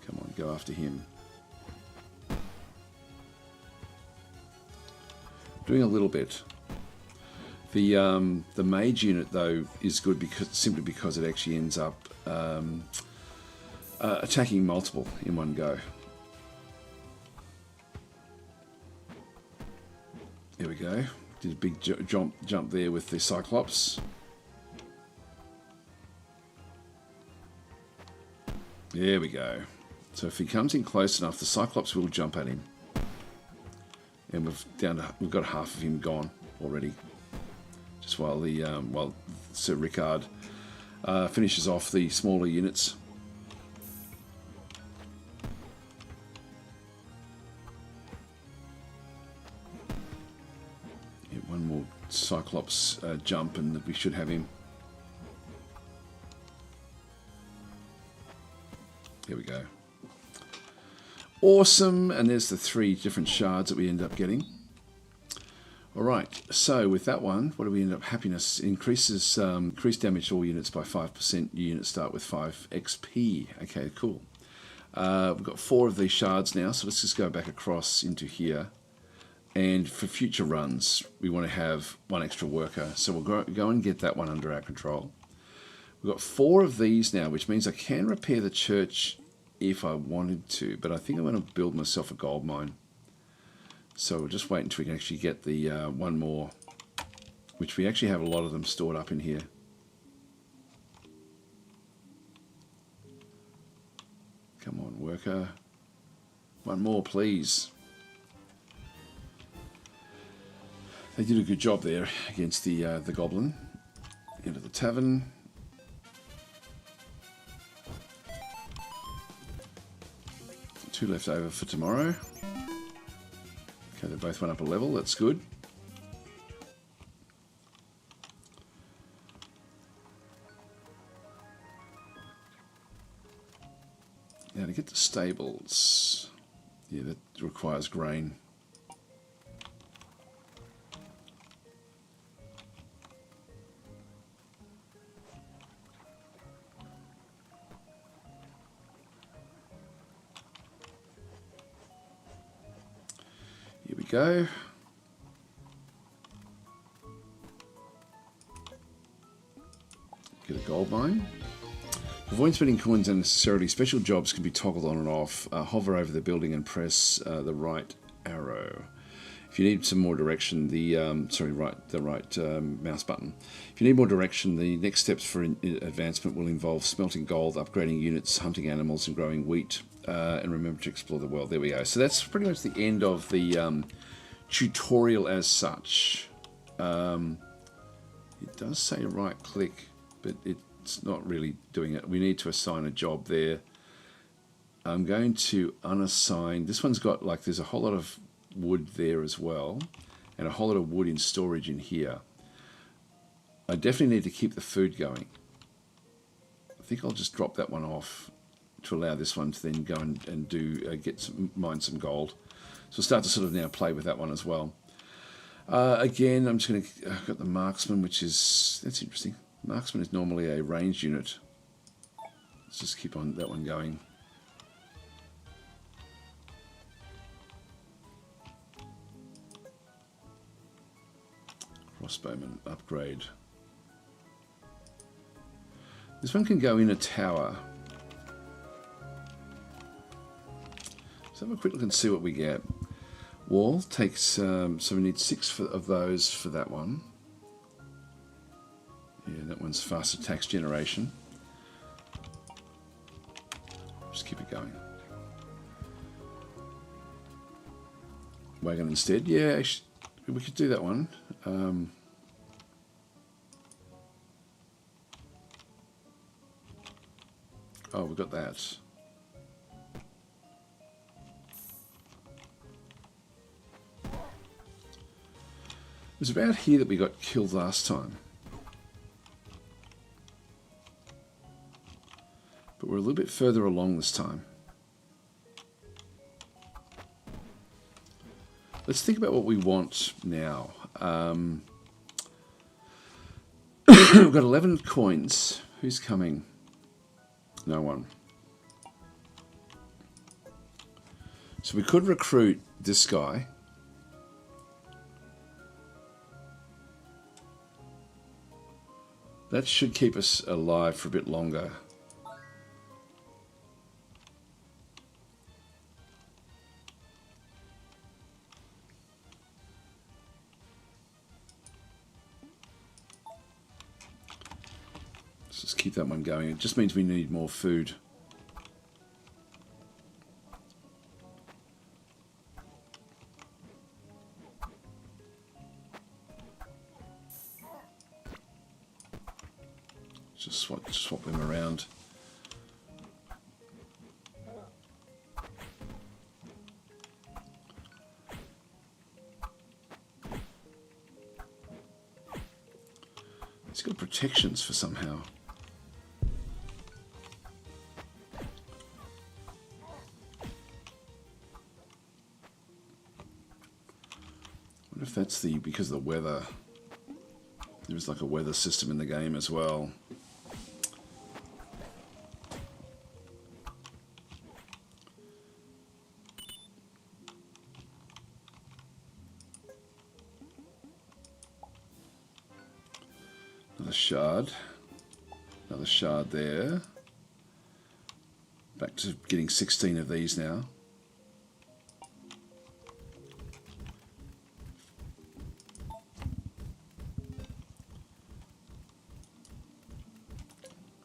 Come on, go after him. Doing a little bit. The mage unit though is good simply because it actually ends up attacking multiple in one go. There we go. Did a big jump there with the Cyclops. There we go. So if he comes in close enough, the Cyclops will jump at him. And we've got half of him gone already. Just while Sir Rickard finishes off the smaller units. Yeah, one more Cyclops jump and we should have him. There we go. Awesome, and there's the 3 different shards that we end up getting. Alright, so with that one, what do we end up? Happiness increases increased damage to all units by 5%. Your units start with 5 XP. Okay, cool. We've got 4 of these shards now, so let's just go back across into here. And for future runs, we want to have 1 extra worker, so we'll go and get that one under our control. We've got 4 of these now, which means I can repair the church if I wanted to, but I think I'm going to build myself a gold mine. So we'll just wait until we can actually get the 1 more, which we actually have a lot of them stored up in here. Come on, worker. 1 more, please. They did a good job there against the goblin. Into the tavern. Two left over for tomorrow. Okay, they both went up a level, that's good. stables. Yeah, that requires grain. Here we go. Get a gold mine. Avoid spending coins unnecessarily. Special jobs can be toggled on and off. Hover over the building and press the right arrow. If you need some more direction, the right mouse button. If you need more direction, the next steps for advancement will involve smelting gold, upgrading units, hunting animals, and growing wheat. And remember to explore the world. There we go. So that's pretty much the end of the tutorial as such. It does say right click, but it's not really doing it. We need to assign a job there. I'm going to unassign. This one's got, like, there's a whole lot of wood there as well, and a whole lot of wood in storage in here. I definitely need to keep the food going. I think I'll just drop that one off to allow this one to then go and do mine some gold. So we'll start to sort of now play with that one as well. Again, I'm just going to got the marksman, that's interesting. Marksman is normally a ranged unit. Let's just keep on that one going. Crossbowman upgrade. This one can go in a tower. Let's have a quick look and see what we get. Wall takes, so we need 6 of those for that one. Yeah, that one's fast attacks generation. Just keep it going. Wagon instead. Yeah, actually, we could do that one. Oh, we got that. It was about here that we got killed last time. But we're a little bit further along this time. Let's think about what we want now. We've got 11 coins. Who's coming? No one. So we could recruit this guy. That should keep us alive for a bit longer. Let's just keep that one going. It just means we need more food. Just swap them around. It's got protections for somehow. I wonder if that's because of the weather. There's like a weather system in the game as well. Another shard there. Back to getting 16 of these now.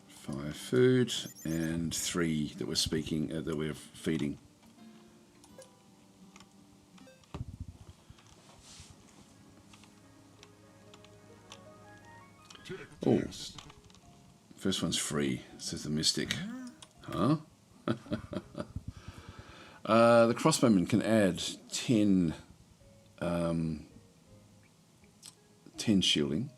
Five food and 3 that we're feeding. Oh, first one's free, says the Mystic. Huh? The crossbowman can add 10 shielding.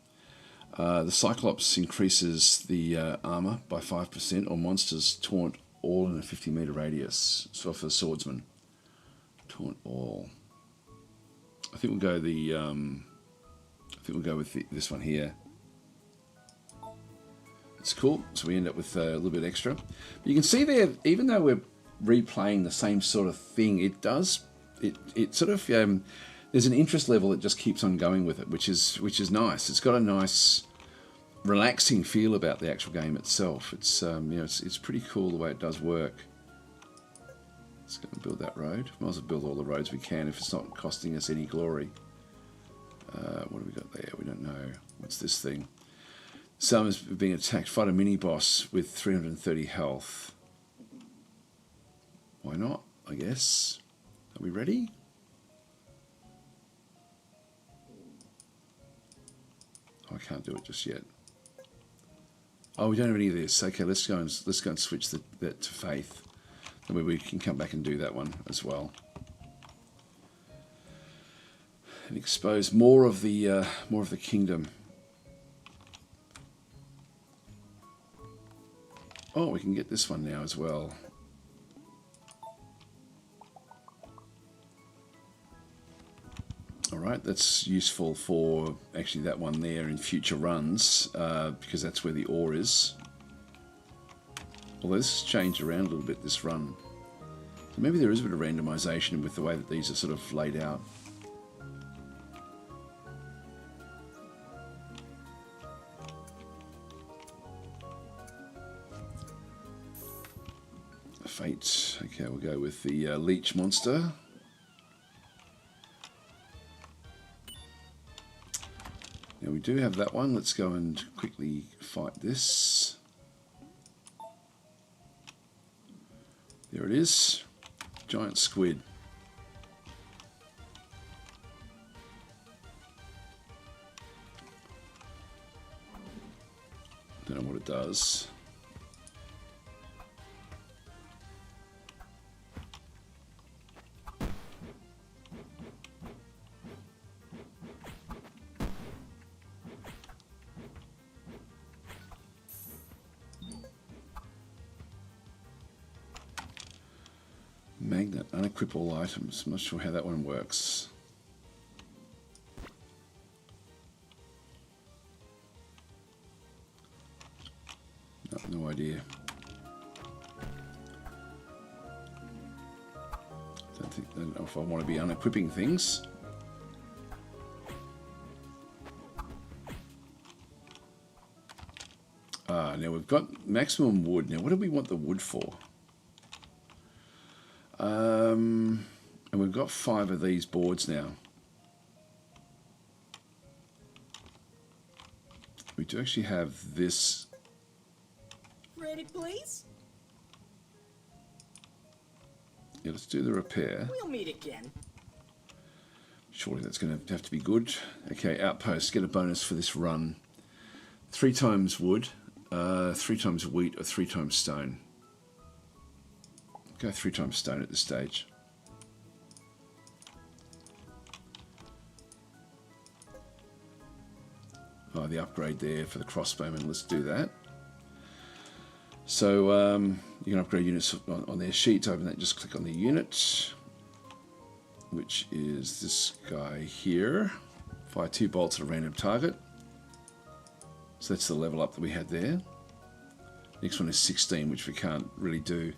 The Cyclops increases the armor by 5%, or monsters taunt all in a 50-meter radius. So for the swordsman. Taunt all. I think we'll go with this one here. It's cool. So we end up with a little bit extra. But you can see there, even though we're replaying the same sort of thing, it sort of there's an interest level that just keeps on going with it, which is nice. It's got a nice relaxing feel about the actual game itself. It's it's pretty cool the way it does work. Let's go and build that road. Might as well build all the roads we can if it's not costing us any glory. What have we got there? We don't know. What's this thing? Someone's being attacked. Fight a mini boss with 330 health. Why not? I guess. Are we ready? Oh, I can't do it just yet. Oh, we don't have any of this. Okay, let's go and switch that to faith. Then we can come back and do that one as well. And expose more of the kingdom. Oh, we can get this one now as well. Alright, that's useful for actually that one there in future runs, because that's where the ore is. Although this has changed around a little bit this run. So maybe there is a bit of randomization with the way that these are sort of laid out. Fate. Okay, we'll go with the leech monster. Now we do have that one. Let's go and quickly fight this. There it is. Giant squid. Don't know what it does. Magnet, unequip all items. I'm not sure how that one works. No idea. Don't know if I want to be unequipping things. Now we've got maximum wood. Now what do we want the wood for? And we've got 5 of these boards now. We do actually have this. Ready, please? Yeah, let's do the repair. We'll meet again. Surely that's going to have to be good. Okay, outpost. Get a bonus for this run. 3 times wood, 3 times wheat, or 3 times stone. Go 3 times stone at this stage. Oh, the upgrade there for the crossbowman. Let's do that. So you can upgrade units on their sheets. Open that. Just click on the unit, which is this guy here. Fire 2 bolts at a random target. So that's the level up that we had there. Next one is 16, which we can't really do.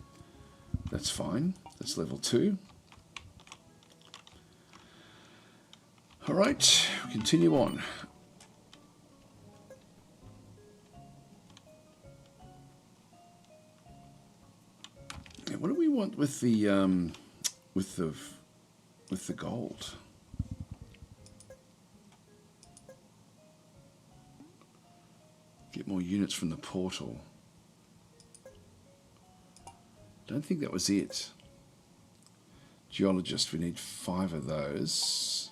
That's fine. That's level 2. Alright, we continue on. Now, what do we want with the gold? Get more units from the portal. Don't think that was it. Geologist, we need 5 of those.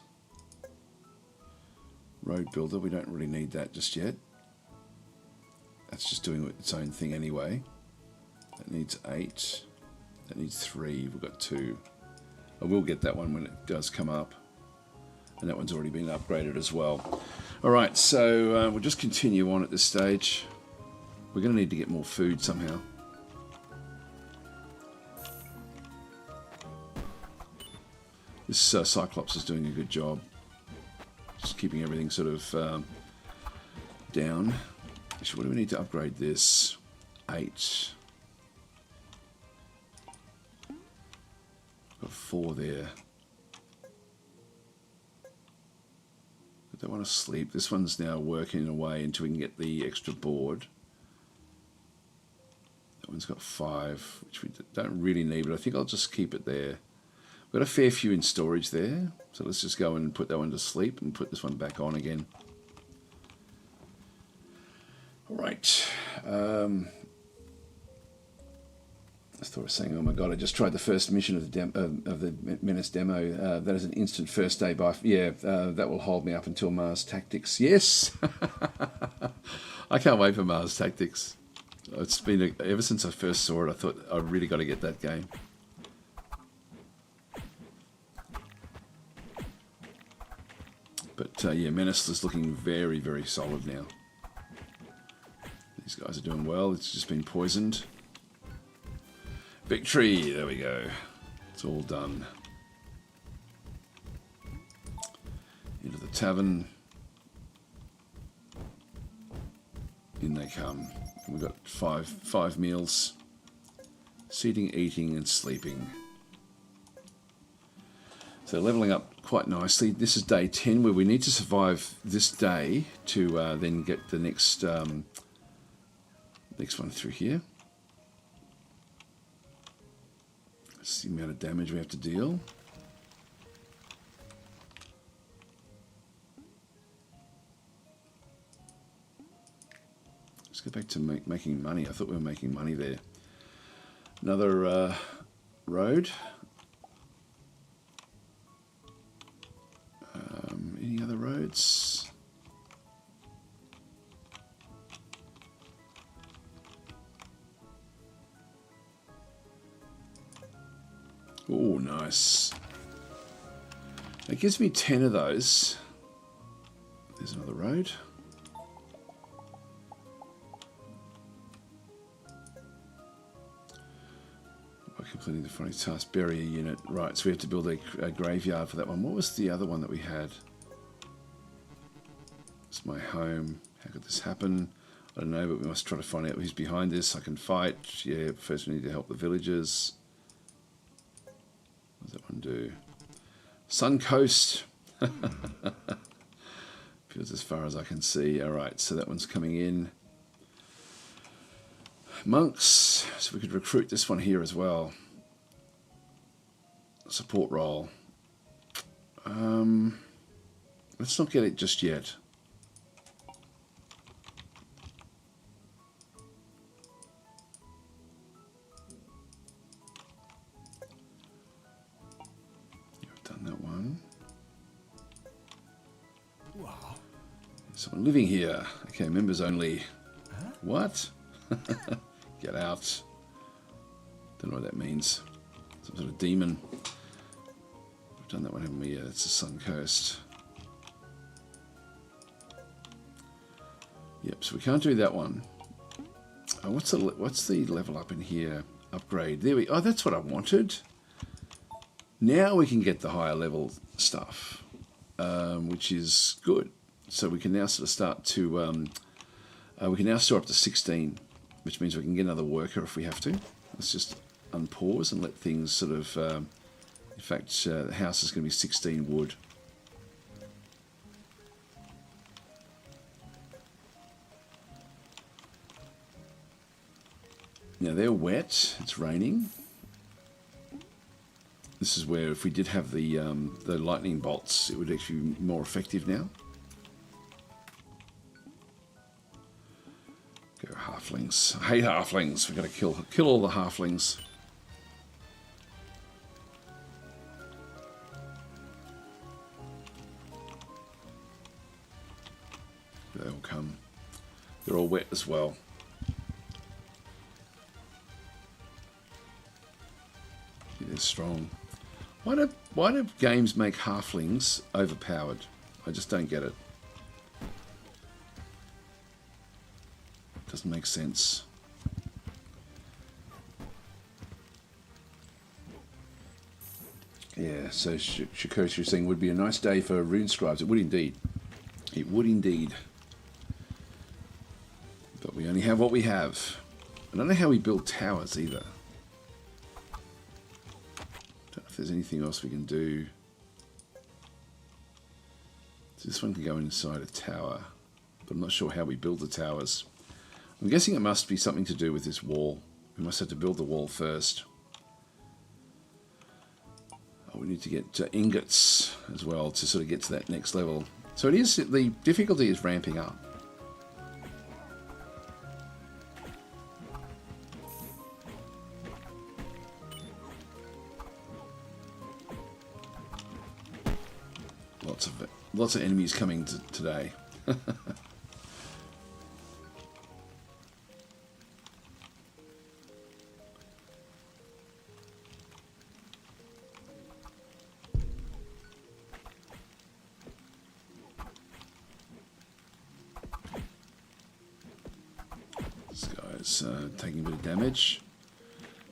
Road builder, we don't really need that just yet. That's just doing its own thing anyway. That needs 8. That needs 3. We've got 2. I will get that one when it does come up. And that one's already been upgraded as well. Alright, so we'll just continue on at this stage. We're going to need to get more food somehow. This Cyclops is doing a good job. Just keeping everything sort of down. Actually, what do we need to upgrade this? 8. Got 4 there. I don't want to sleep. This one's now working away until we can get the extra board. That one's got 5, which we don't really need, but I think I'll just keep it there. We've got a fair few in storage there, so let's just go and put that one to sleep and put this one back on again. All right. I thought I was saying, oh my god, I just tried the first mission of the Menace demo. That is an instant first day buy. Yeah, that will hold me up until Mars Tactics. Yes! I can't wait for Mars Tactics. It's been ever since I first saw it, I thought I really got to get that game. But yeah, Menace is looking very, very solid now. These guys are doing well. It's just been poisoned. Victory! There we go. It's all done. Into the tavern. In they come. And we've got five meals. Sitting, eating, and sleeping. So leveling up quite nicely. This is day 10, where we need to survive this day to then get the next next one through here. That's the amount of damage we have to deal. Let's go back to making money. I thought we were making money there. Another road. Any other roads? Oh, nice. It gives me 10 of those. There's another road. By completing the front task, bury a unit. Right, so we have to build a graveyard for that one. What was the other one that we had? It's my home. How could this happen? I don't know, but we must try to find out who's behind this. I can fight. Yeah, first we need to help the villagers. What does that one do? Sun Coast. Feels as far as I can see. Alright, so that one's coming in. Monks. So we could recruit this one here as well. Support role. Let's not get it just yet. Someone living here. Okay, members only. Huh? What? Get out. Don't know what that means. Some sort of demon. We've done that one, haven't we? Yeah, that's the Sun Coast. Yep, so we can't do that one. What's the level up in here? Upgrade. There we. Oh, that's what I wanted. Now we can get the higher level stuff, which is good. So we can now sort of start to, we can now store up to 16, which means we can get another worker if we have to. Let's just unpause and let things sort of, in fact, the house is going to be 16 wood. Now they're wet, it's raining. This is where if we did have the lightning bolts, it would actually be more effective now. Go halflings. I hate halflings. We've got to kill all the halflings. They all come. They're all wet as well. Yeah, they're strong. Why do games make halflings overpowered? I just don't get it. Doesn't make sense. Yeah, so Shikoshi was saying would be a nice day for rune scribes. It would indeed. It would indeed. But we only have what we have. I don't know how we build towers either. Don't know if there's anything else we can do. So this one can go inside a tower, but I'm not sure how we build the towers. I'm guessing it must be something to do with this wall. We must have to build the wall first. Oh, we need to get ingots as well to sort of get to that next level. So it is, the difficulty is ramping up. Lots of enemies coming today. This guy's taking a bit of damage,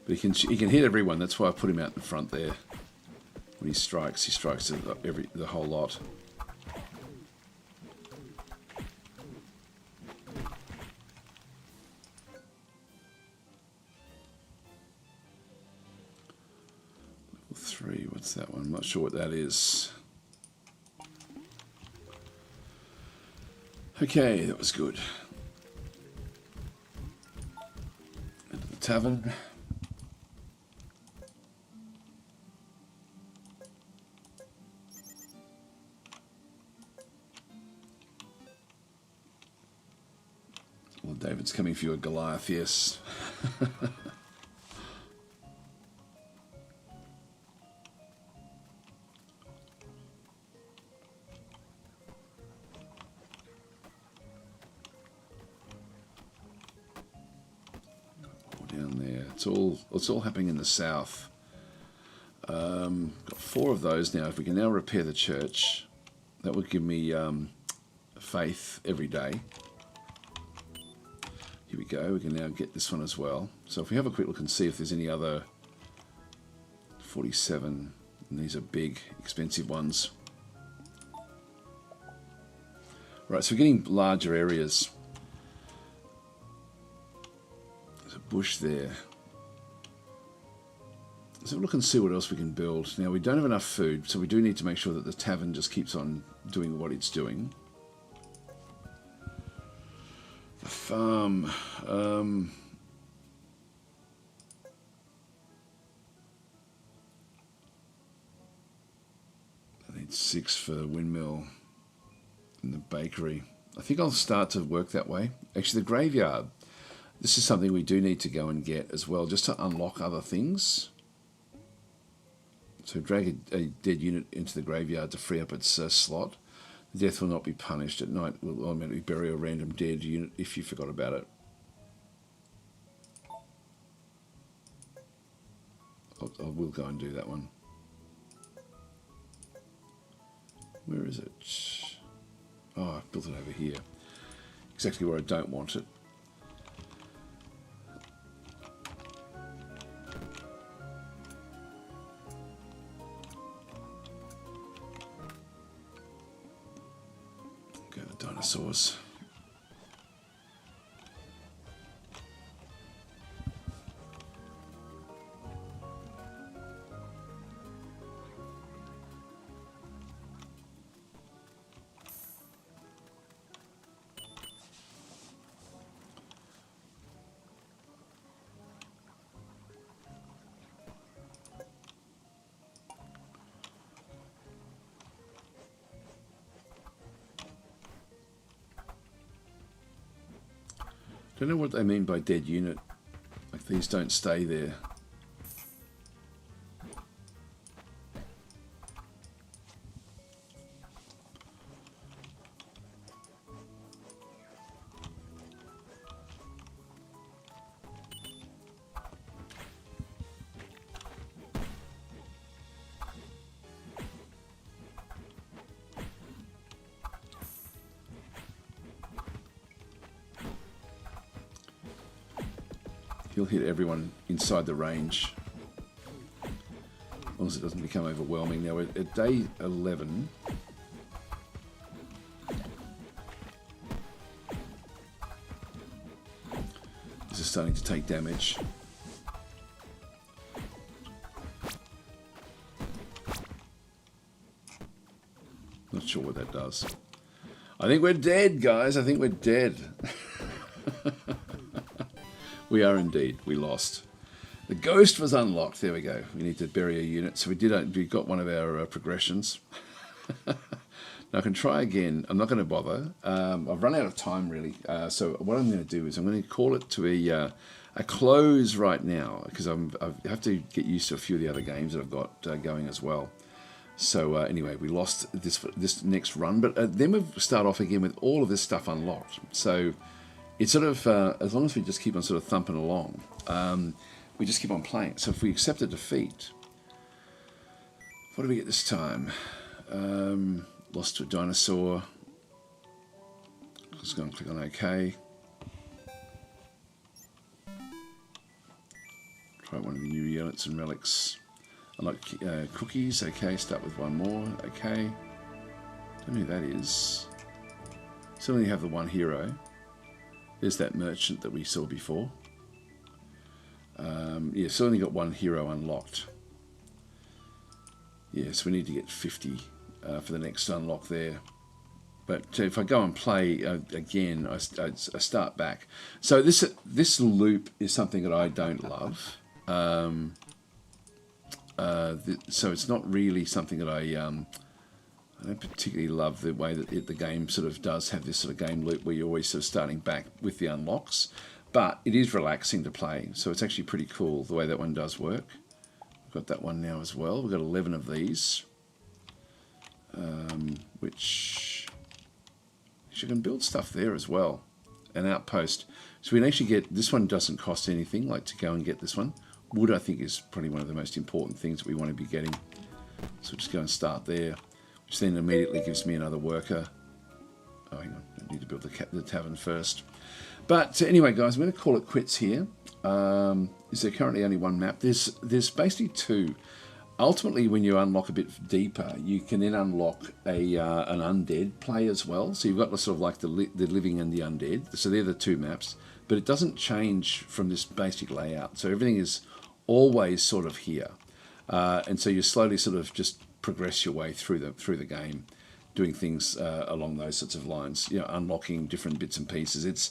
but he can hit everyone. That's why I put him out in front there. When he strikes the whole lot. Level 3, what's that one? I'm not sure what that is. Okay, that was good. Into the tavern. Well, David's coming for you, Goliath, yes. Down there. It's all happening in the south. Got 4 of those now. If we can now repair the church, that would give me faith every day. Here we go. We can now get this one as well. So if we have a quick look and see if there's any other 47, and these are big, expensive ones. Right, so we're getting larger areas. There's a bush there. Let's have a look and see what else we can build. Now, we don't have enough food, so we do need to make sure that the tavern just keeps on doing what it's doing. The farm. I need 6 for the windmill and the bakery. I think I'll start to work that way. Actually, the graveyard. This is something we do need to go and get as well, just to unlock other things. So drag a dead unit into the graveyard to free up its slot. Death will not be punished. At night will automatically bury a random dead unit if you forgot about it. I will go and do that one. Where is it? Oh, I've built it over here. Exactly where I don't want it. Go to the dinosaurs. Don't know what they mean by dead unit. Like these don't stay there. He'll hit everyone inside the range. long as it doesn't become overwhelming. Now, we're at day 11. This is starting to take damage. Not sure what that does. I think we're dead, guys. I think we're dead. We are indeed. We lost. The ghost was unlocked. There we go. We need to bury a unit. So we got one of our progressions. Now I can try again. I'm not going to bother. I've run out of time, really. So what I'm going to do is I'm going to call it to a close right now, because I have to get used to a few of the other games that I've got going as well. So anyway, we lost this next run, but then we start off again with all of this stuff unlocked. So it's sort of, as long as we just keep on sort of thumping along, we just keep on playing. So if we accept a defeat, what do we get this time? Lost to a dinosaur. Let's go and click on OK. Try one of the new units and relics. Unlock cookies. Okay, start with one more. Okay. Don't know who that is. Certainly have the one hero. There's that merchant that we saw before. Yeah, certainly got one hero unlocked. Yeah, so we need to get 50 for the next unlock there. But if I go and play again, I start back. So this loop is something that I don't love. So it's not really something that I don't particularly love the way that the game sort of does have this sort of game loop where you're always sort of starting back with the unlocks. But it is relaxing to play, so it's actually pretty cool the way that one does work. We've got that one now as well. We've got 11 of these, which you can build stuff there as well. An outpost. So we can actually get, this one doesn't cost anything, like to go and get this one. Wood, I think, is probably one of the most important things that we want to be getting. So we'll just go and start there, which then immediately gives me another worker. Oh, hang on, I need to build the tavern first. But anyway, guys, I'm going to call it quits here. Is there currently only one map? There's basically two. Ultimately, when you unlock a bit deeper, you can then unlock an undead play as well. So you've got the sort of like the living and the undead. So they're the two maps. But it doesn't change from this basic layout. So everything is always sort of here. And so you slowly sort of just progress your way through the game, doing things along those sorts of lines, you know, unlocking different bits and pieces. It's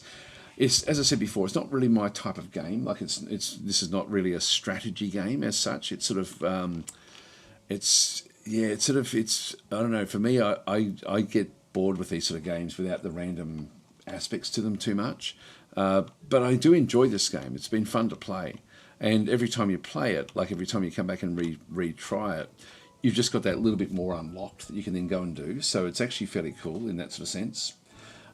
as I said before, it's not really my type of game. Like this is not really a strategy game as such. It's sort of I don't know. For me, I get bored with these sort of games without the random aspects to them too much. But I do enjoy this game. It's been fun to play, and every time you play it, like every time you come back and retry it, you've just got that little bit more unlocked that you can then go and do. So it's actually fairly cool in that sort of sense.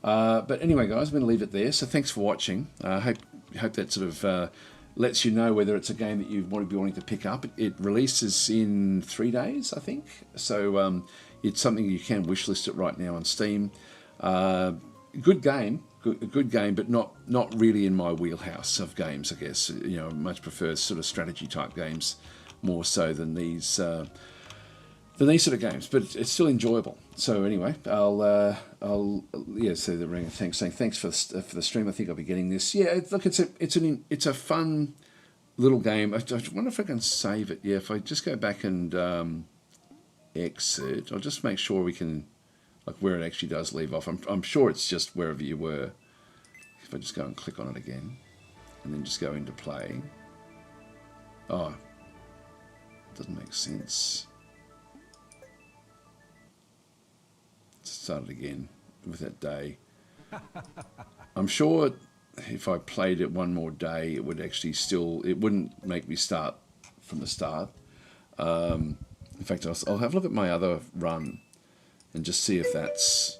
But anyway, guys, I'm going to leave it there. So thanks for watching. I hope that sort of lets you know whether it's a game that you want to be wanting to pick up. It releases in 3 days, I think. So it's something you can wishlist it right now on Steam. Good game, good game, but not really in my wheelhouse of games, I guess. You know, I much prefer sort of strategy type games more so than these sort of games, but it's still enjoyable. So anyway, I'll say the ring of thanks, saying thanks for the stream. I think I'll be getting this. Yeah, look, it's a fun little game. I wonder if I can save it. Yeah, if I just go back and exit, I'll just make sure we can, like, where it actually does leave off. I'm sure it's just wherever you were. If I just go and click on it again, and then just go into play. Oh, it doesn't make sense. Start it again with that day. I'm sure if I played it one more day, it would actually it wouldn't make me start from the start. In fact, I'll have a look at my other run and just see if that's,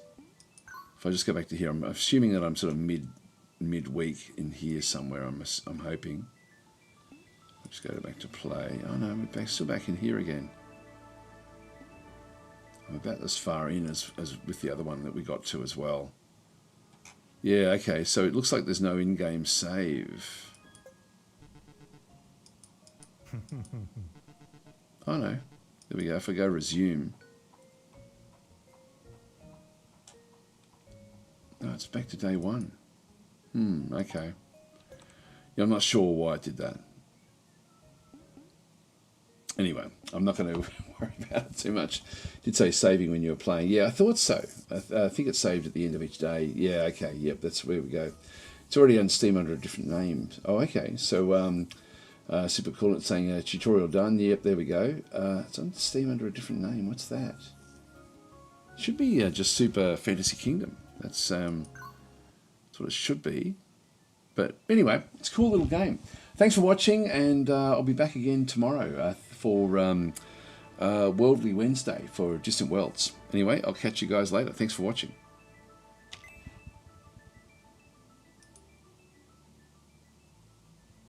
if I just go back to here, I'm assuming that I'm sort of midweek in here somewhere. I'm hoping. I'll just go back to play. Oh no, we're still back in here again. I'm about as far in as with the other one that we got to as well. Yeah, okay, so it looks like there's no in-game save. Oh no, there we go. If I go resume, no, it's back to day 1. Okay. Yeah, I'm not sure why it did that. Anyway, I'm not going to worry about it too much. It did say saving when you were playing. Yeah, I thought so. I think it saved at the end of each day. Yeah, okay. Yep, that's where we go. It's already on Steam under a different name. Oh, okay. So, Super Cool, it's saying tutorial done. Yep, there we go. It's on Steam under a different name. What's that? Should be just Super Fantasy Kingdom. That's what it should be. But anyway, it's a cool little game. Thanks for watching, and I'll be back again tomorrow for Worldly Wednesday for Distant Worlds. Anyway, I'll catch you guys later. Thanks for watching.